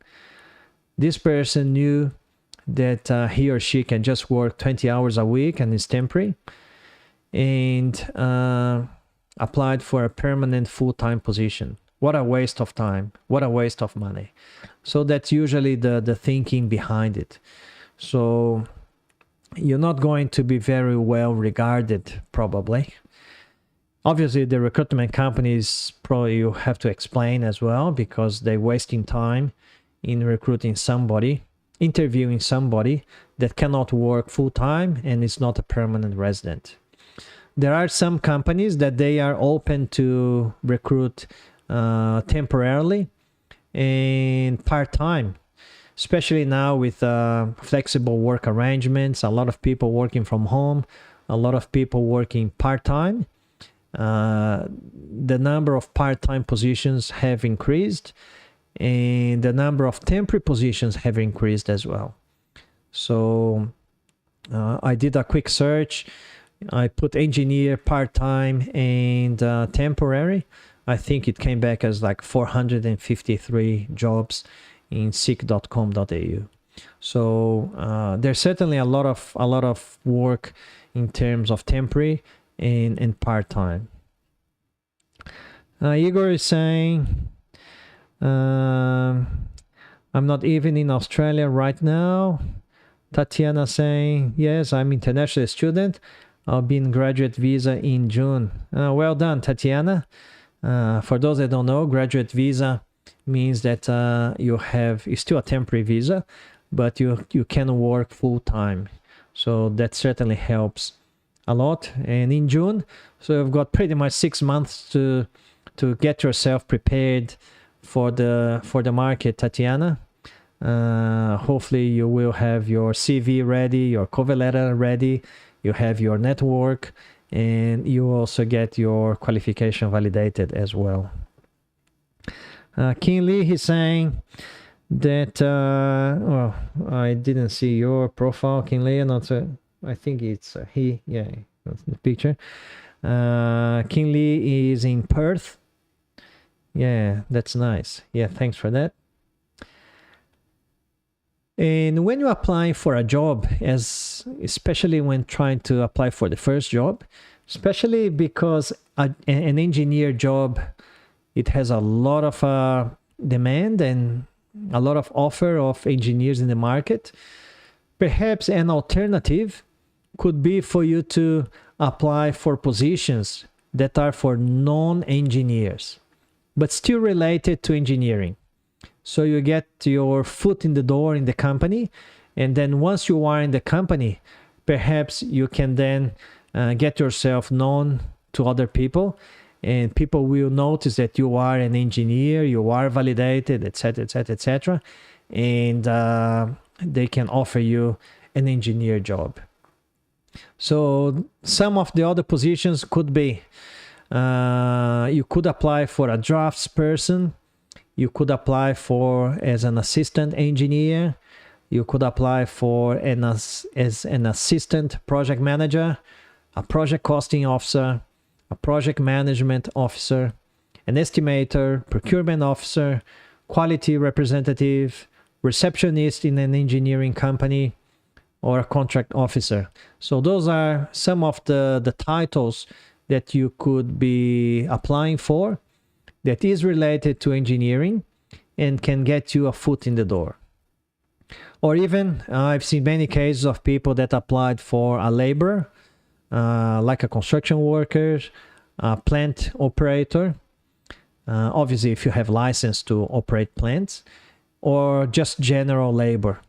Speaker 1: This person knew that he or she can just work 20 hours a week and is temporary, and applied for a permanent full-time position. What a waste of time. What a waste of money. So that's usually the thinking behind it. So you're not going to be very well regarded, probably. Obviously, the recruitment companies probably you have to explain as well, because they're wasting time in recruiting somebody, interviewing somebody that cannot work full-time and is not a permanent resident. There are some companies that they are open to recruit temporarily and part-time, especially now with flexible work arrangements, a lot of people working from home, a lot of people working part-time. The number of part-time positions have increased, and the number of temporary positions have increased as well. So I did a quick search. I put engineer, part-time, and temporary. I think it came back as like 453 jobs in seek.com.au. So there's certainly a lot of work in terms of temporary and part-time. Igor is saying, I'm not even in Australia right now. Tatiana saying, yes, I'm international student. I'll be in graduate visa in June. Well done, Tatiana. For those that don't know, graduate visa means that it's still a temporary visa, but you can work full-time. So that certainly helps a lot, and in June, so you've got pretty much 6 months to get yourself prepared for the market, Tatiana. Hopefully you will have your CV ready, your cover letter ready, you have your network, and you also get your qualification validated as well. Kinley, he's saying that well, I didn't see your profile, Kinley. I think it's he. Yeah, that's the picture. Kinley is in Perth. Yeah, that's nice. Yeah, thanks for that. And when you're applying for a job, especially when trying to apply for the first job, especially because an engineer job, it has a lot of demand and a lot of offer of engineers in the market. Perhaps an alternative could be for you to apply for positions that are for non-engineers, but still related to engineering. So you get your foot in the door in the company, and then once you are in the company, perhaps you can then get yourself known to other people, and people will notice that you are an engineer, you are validated, etc., etc., etc., and they can offer you an engineer job. So some of the other positions could be you could apply for a draftsperson, you could apply for as an assistant engineer, you could apply for as an assistant project manager, a project costing officer, a project management officer, an estimator, procurement officer, quality representative, receptionist in an engineering company, or a contract officer. So those are some of the titles that you could be applying for that is related to engineering and can get you a foot in the door. Or even I've seen many cases of people that applied for a laborer, like a construction worker, a plant operator, obviously if you have license to operate plants, or just general labor.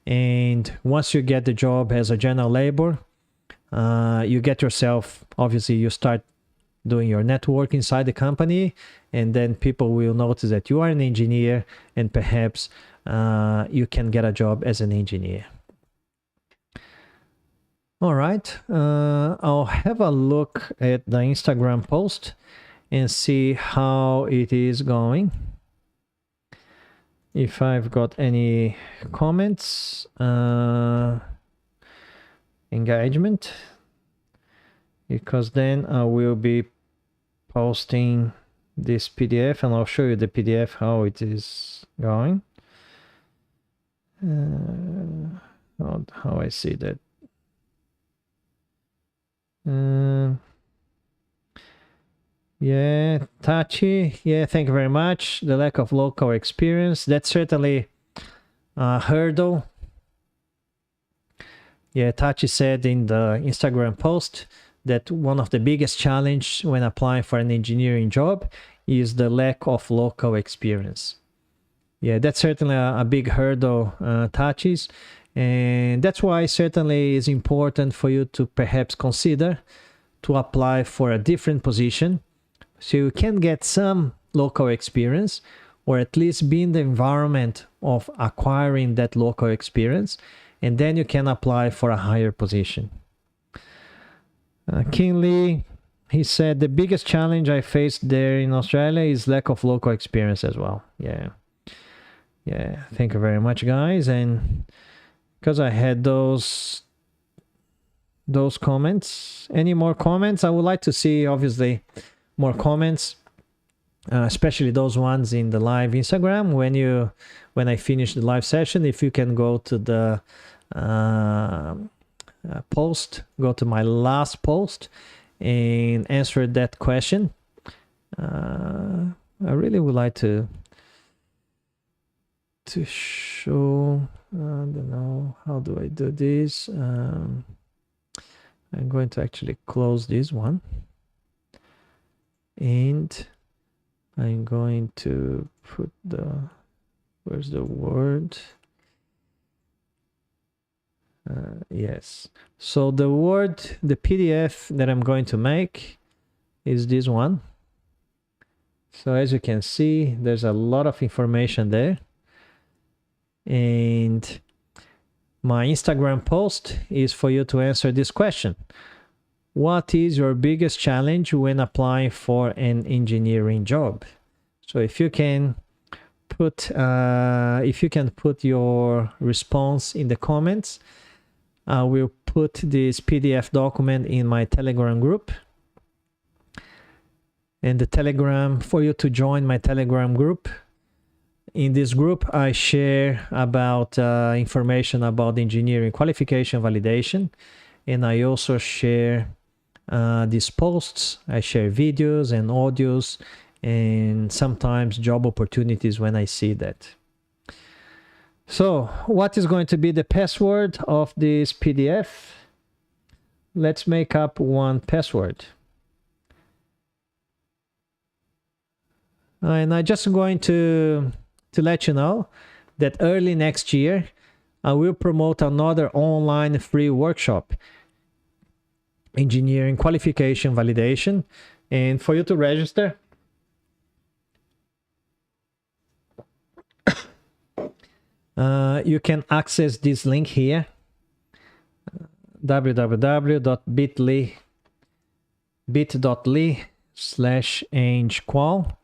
Speaker 1: And once you get the job as a general labor, you get yourself, obviously you start doing your network inside the company, and then people will notice that you are an engineer, and perhaps you can get a job as an engineer. All right, I'll have a look at the Instagram post and see how it is going. If I've got any comments, engagement, because then I will be posting this PDF and I'll show you the PDF how it is going. How I see that. Yeah, Tachi, yeah, thank you very much. The lack of local experience, that's certainly a hurdle. Yeah, Tachi said in the Instagram post that one of the biggest challenge when applying for an engineering job is the lack of local experience. Yeah, that's certainly a big hurdle, Tachi's, and that's why certainly it's important for you to perhaps consider to apply for a different position, so you can get some local experience, or at least be in the environment of acquiring that local experience, and then you can apply for a higher position. Kinley, he said, the biggest challenge I faced there in Australia is lack of local experience as well. Yeah, thank you very much, guys. And because I had those comments, any more comments? I would like to see, obviously, more comments, especially those ones in the live Instagram. When I finish the live session, if you can go to the post, go to my last post and answer that question. I really would like to show, I don't know, how do I do this? I'm going to actually close this one, and I'm going to put where's the word? Yes. So the PDF that I'm going to make is this one. So as you can see, there's a lot of information there. And my Instagram post is for you to answer this question. What is your biggest challenge when applying for an engineering job? So if you can put your response in the comments, I will put this PDF document in my Telegram group. And the Telegram, for you to join my Telegram group. In this group, I share about information about engineering qualification validation. And I also share these posts. I share videos and audios and sometimes job opportunities when I see that. So what is going to be the password of this PDF? Let's make up one password. And I'm just going to let you know that early next year, I will promote another online free workshop, Engineering Qualification Validation. And for you to register, you can access this link here, bit.ly/engequal.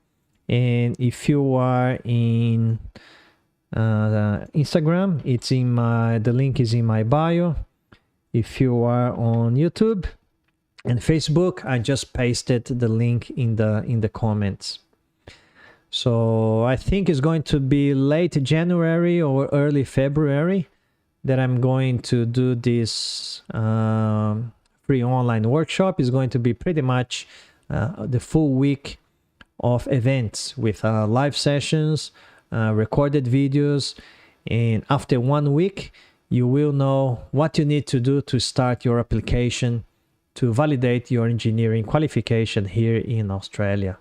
Speaker 1: And if you are in Instagram, the link is in my bio. If you are on YouTube and Facebook, I just pasted the link in the comments. So I think it's going to be late January or early February that I'm going to do this free online workshop. It's going to be pretty much the full week of events with live sessions, recorded videos, and after 1 week you will know what you need to do to start your application to validate your engineering qualification here in Australia.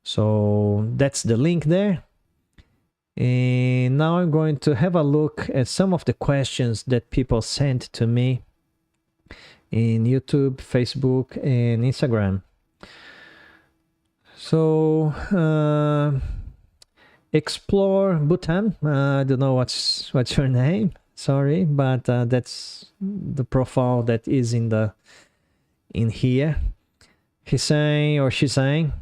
Speaker 1: So that's the link there. And now I'm going to have a look at some of the questions that people sent to me in YouTube, Facebook, and Instagram. So Explore Bhutan, I don't know what's your name, sorry, but that's the profile that is in here. He's saying, or she's saying,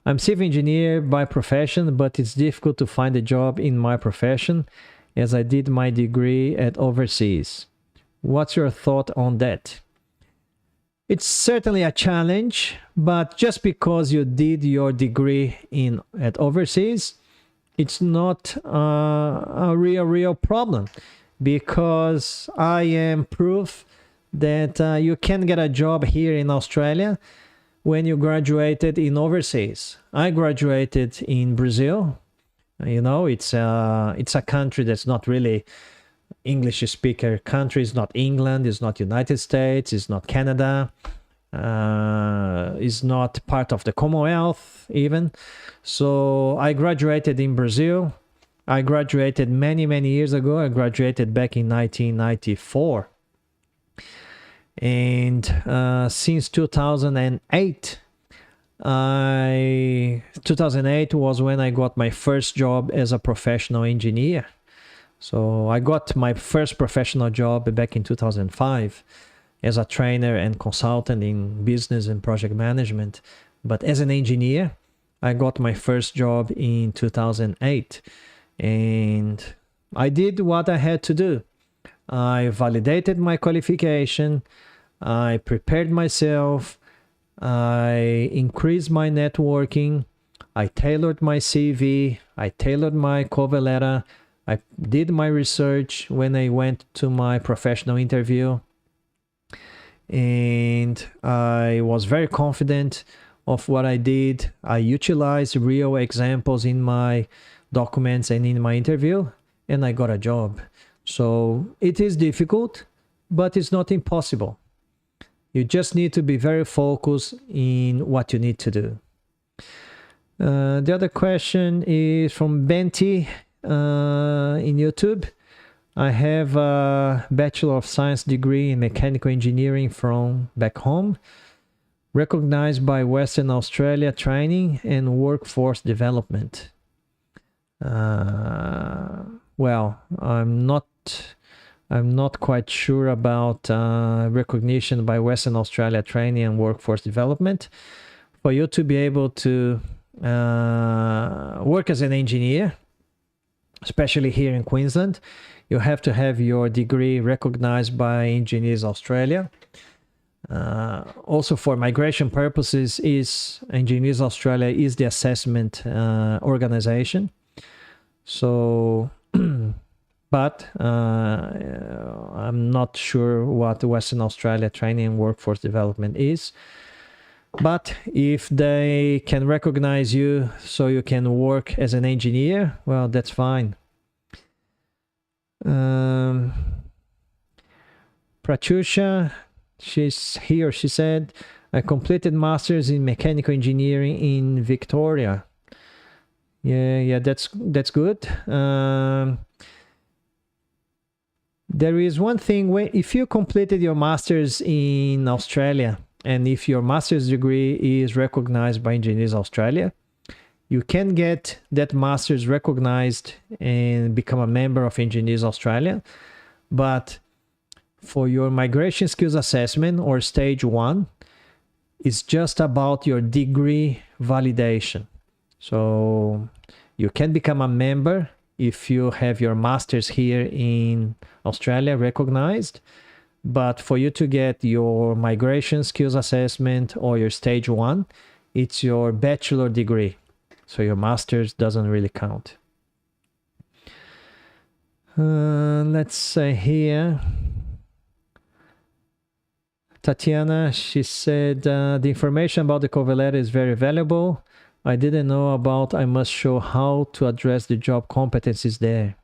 Speaker 1: I'm civil engineer by profession, but it's difficult to find a job in my profession as I did my degree at overseas. What's your thought on that? It's certainly a challenge, but just because you did your degree at overseas, it's not a real problem, because I am proof that you can get a job here in Australia when you graduated in overseas. I graduated in Brazil. You know, it's a country that's not really English speaker country. It's not England, it's not United States, it's not Canada, it's not part of the Commonwealth even. So I graduated in Brazil. I graduated many years ago. I graduated back in 1994. And since 2008, 2008 was when I got my first job as a professional engineer. So I got my first professional job back in 2005 as a trainer and consultant in business and project management. But as an engineer, I got my first job in 2008. And I did what I had to do. I validated my qualification, I prepared myself, I increased my networking, I tailored my CV, I tailored my cover letter, I did my research when I went to my professional interview, and I was very confident of what I did. I utilized real examples in my documents and in my interview, and I got a job. So it is difficult, but it's not impossible. You just need to be very focused in what you need to do. The other question is from Benti in YouTube. I have a Bachelor of Science degree in Mechanical Engineering from back home, recognized by Western Australia Training and Workforce Development. Well, I'm not quite sure about recognition by Western Australia Training and Workforce Development. For you to be able to work as an engineer, especially here in Queensland, you have to have your degree recognized by Engineers Australia. Also for migration purposes, Engineers Australia is the assessment organization. So, but I'm not sure what Western Australia Training and Workforce Development is. But if they can recognize you so you can work as an engineer, well, that's fine. Pratyusha, she said, I completed Masters in Mechanical Engineering in Victoria. Yeah, that's good. There is one thing, if you completed your Masters in Australia, and if your master's degree is recognized by Engineers Australia, you can get that master's recognized and become a member of Engineers Australia. But for your migration skills assessment or stage 1, it's just about your degree validation. So you can become a member if you have your master's here in Australia recognized. But for you to get your migration skills assessment or your stage 1, it's your bachelor degree. So your master's doesn't really count. Let's say here, Tatiana, she said, the information about the cover letter is very valuable. I didn't know about I must show how to address the job competencies there.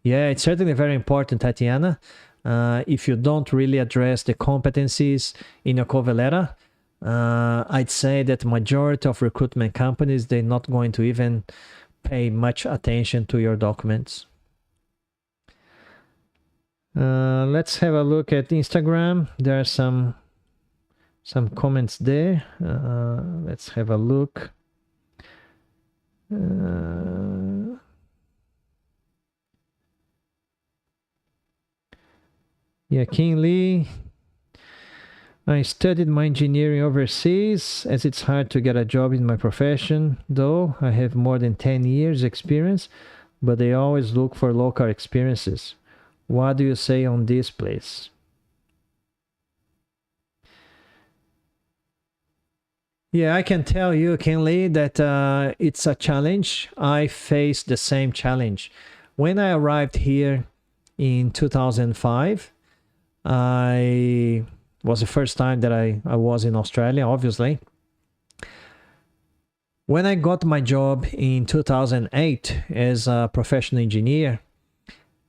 Speaker 1: Yeah, it's certainly very important, Tatiana. If you don't really address the competencies in your cover letter, I'd say that majority of recruitment companies, they're not going to even pay much attention to your documents. Let's have a look at Instagram. There are some comments there. Let's have a look. Yeah, King Lee. I studied my engineering overseas as it's hard to get a job in my profession, though I have more than 10 years experience, but they always look for local experiences. What do you say on this, please? Yeah, I can tell you, King Lee, that it's a challenge. I faced the same challenge. When I arrived here in 2005, was the first time that I was in Australia, obviously. When I got my job in 2008 as a professional engineer,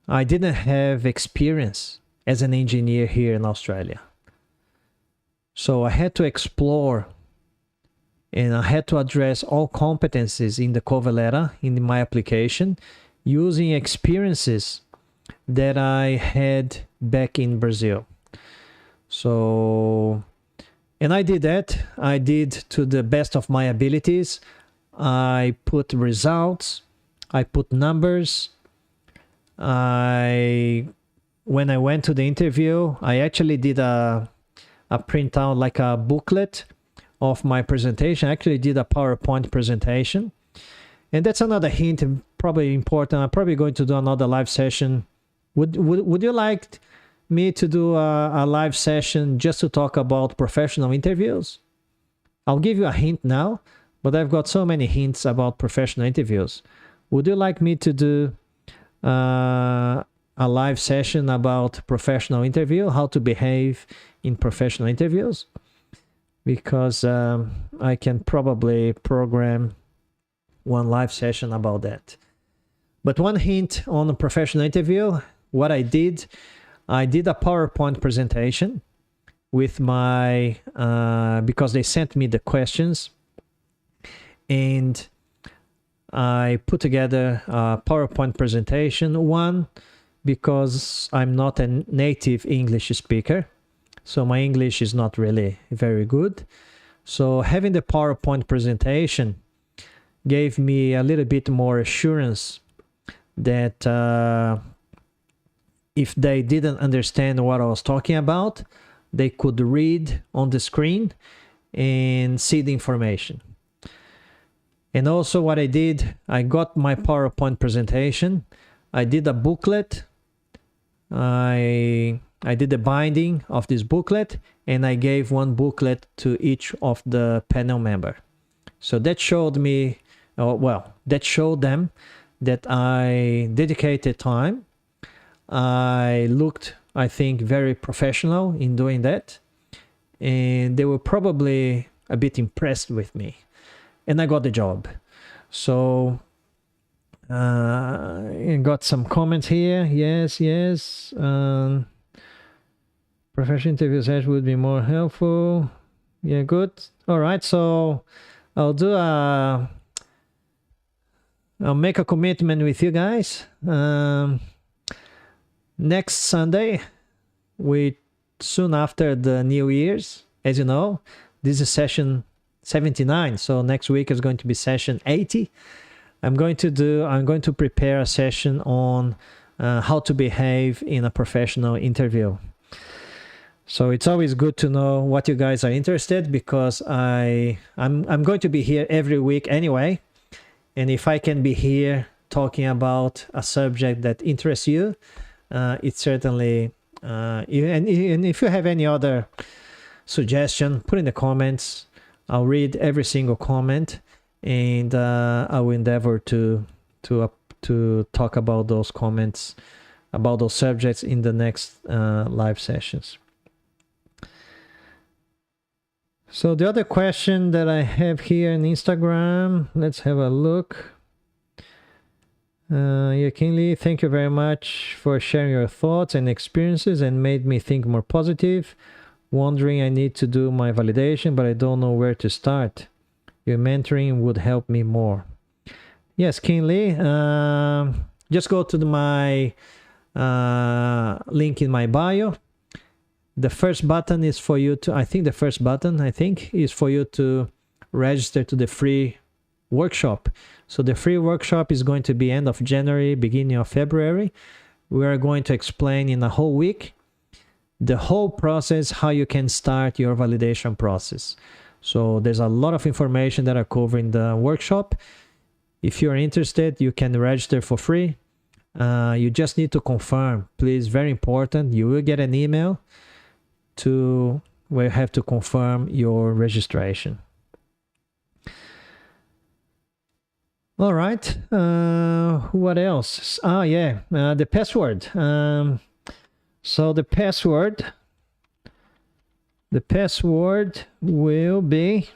Speaker 1: I didn't have experience as an engineer here in Australia. So I had to explore and I had to address all competencies in the cover letter, in my application, using experiences that I had back in Brazil. So, and I did that. I did to the best of my abilities. I put results. I put numbers. When I went to the interview, I actually did a printout, like a booklet of my presentation. I actually did a PowerPoint presentation. And that's another hint, probably important. I'm probably going to do another live session. Would you like me to do a live session just to talk about professional interviews? I'll give you a hint now, but I've got so many hints about professional interviews. Would you like me to do a live session about professional interview, how to behave in professional interviews? Because I can probably program one live session about that. But one hint on a professional interview, what I did a PowerPoint presentation with my, because they sent me the questions, and I put together a PowerPoint presentation, one because I'm not a native English speaker. So my English is not really very good. So having the PowerPoint presentation gave me a little bit more assurance that if they didn't understand what I was talking about, they could read on the screen and see the information. And also what I did, I got my PowerPoint presentation, I did a booklet, I did the binding of this booklet, and I gave one booklet to each of the panel member. So that showed me, that showed them that I dedicated time. I looked, I think, very professional in doing that. And they were probably a bit impressed with me. And I got the job. So I got some comments here. Yes. Professional interview session would be more helpful. Yeah, good. All right. So I'll make a commitment with you guys. Next Sunday, soon after the New Year's, as you know, this is session 79. So next week is going to be session 80. I'm going to prepare a session on how to behave in a professional interview. So it's always good to know what you guys are interested, because I'm going to be here every week anyway. And if I can be here talking about a subject that interests you, it's certainly, and if you have any other suggestion, put in the comments. I'll read every single comment, and I will endeavor to talk about those comments, about those subjects in the next live sessions. So the other question that I have here on Instagram, let's have a look. Kinley, thank you very much for sharing your thoughts and experiences, and made me think more positive. Wondering, I need to do my validation, but I don't know where to start. Your mentoring would help me more. Yes, Kinley, just go to my link in my bio. The first button is for you to, is for you to register to the free workshop. So the free workshop is going to be end of January, beginning of February. We are going to explain in a whole week the whole process, how you can start your validation process. So there's a lot of information that I cover in the workshop. If you're interested, you can register for free. You just need to confirm, please, very important. You will get an email where you have to confirm your registration. All right. What else? The password. So the password will be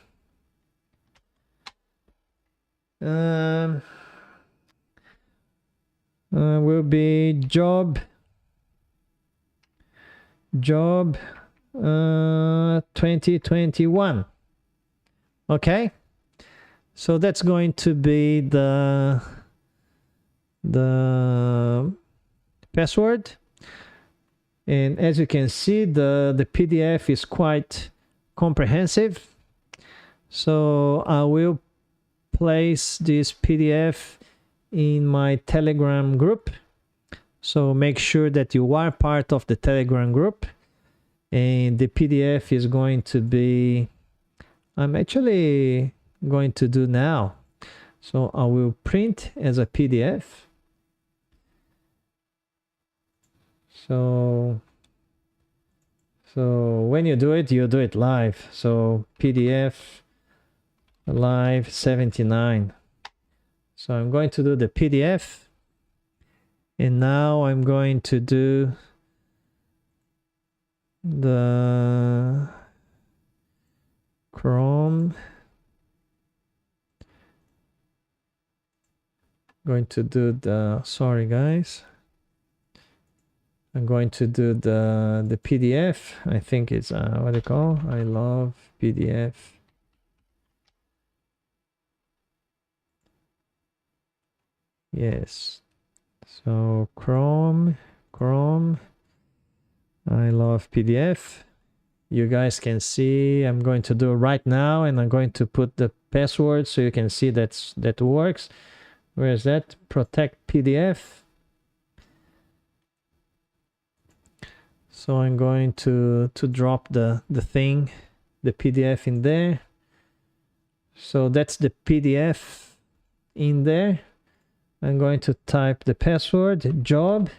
Speaker 1: job 2021. Okay, so that's going to be the password. And as you can see, the PDF is quite comprehensive. So I will place this PDF in my Telegram group. So make sure that you are part of the Telegram group. And the PDF is going to be, I'm actually going to do now. So I will print as a PDF. So when you do it live. So PDF live 79. So I'm going to do the PDF. And now I'm going to do the Chrome. Going to do the, sorry guys. I'm going to do the PDF. I think it's what they call. I love PDF. Yes. So Chrome Chrome. I love PDF. You guys can see I'm going to do right now, and I'm going to put the password so you can see that works. Where is that? Protect PDF. So I'm going to drop the thing, the PDF in there. So that's the PDF in there. I'm going to type the password, job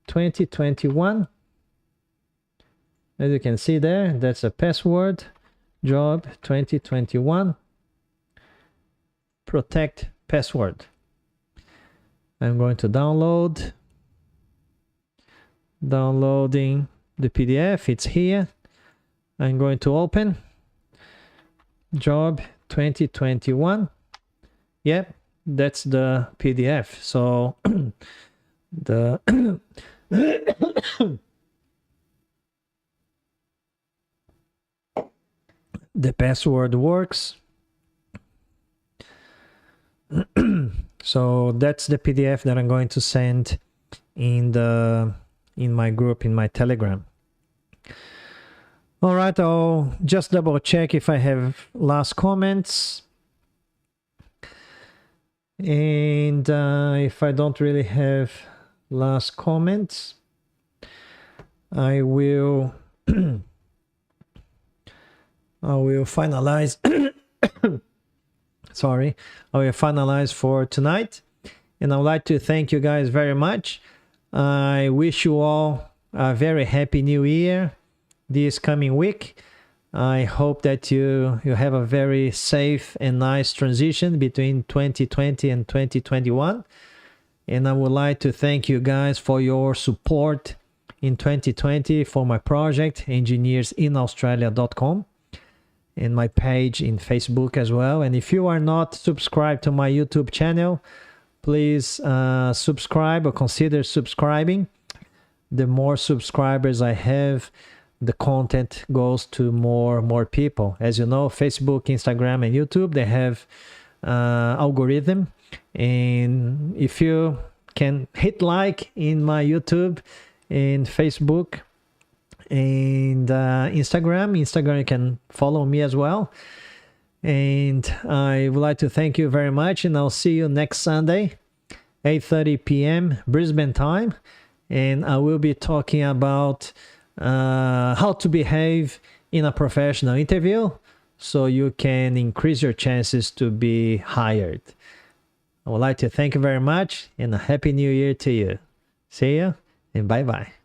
Speaker 1: 2021. As you can see there, that's a password, job 2021. Protect password. I'm going to download. Downloading the PDF, it's here. I'm going to open job 2021. Yep, that's the PDF. So the the password works. So that's the PDF that I'm going to send in my group, in my Telegram. All right, I'll just double check if I have last comments. And if I don't really have last comments, I will finalize. Sorry, I will finalize for tonight. And I would like to thank you guys very much. I wish you all a very happy new year this coming week. I hope that you have a very safe and nice transition between 2020 and 2021. And I would like to thank you guys for your support in 2020 for my project, engineersinaustralia.com, and my page in Facebook as well. And if you are not subscribed to my YouTube channel, please subscribe or consider subscribing. The more subscribers I have, the content goes to more people. As you know, Facebook, Instagram, and YouTube, they have algorithm. And if you can hit like in my YouTube and Facebook and Instagram you can follow me as well. And I would like to thank you very much, and I'll see you next Sunday, 8:30 p.m. Brisbane time. And I will be talking about how to behave in a professional interview so you can increase your chances to be hired. I would like to thank you very much, and a happy new year to you. See you, and bye-bye.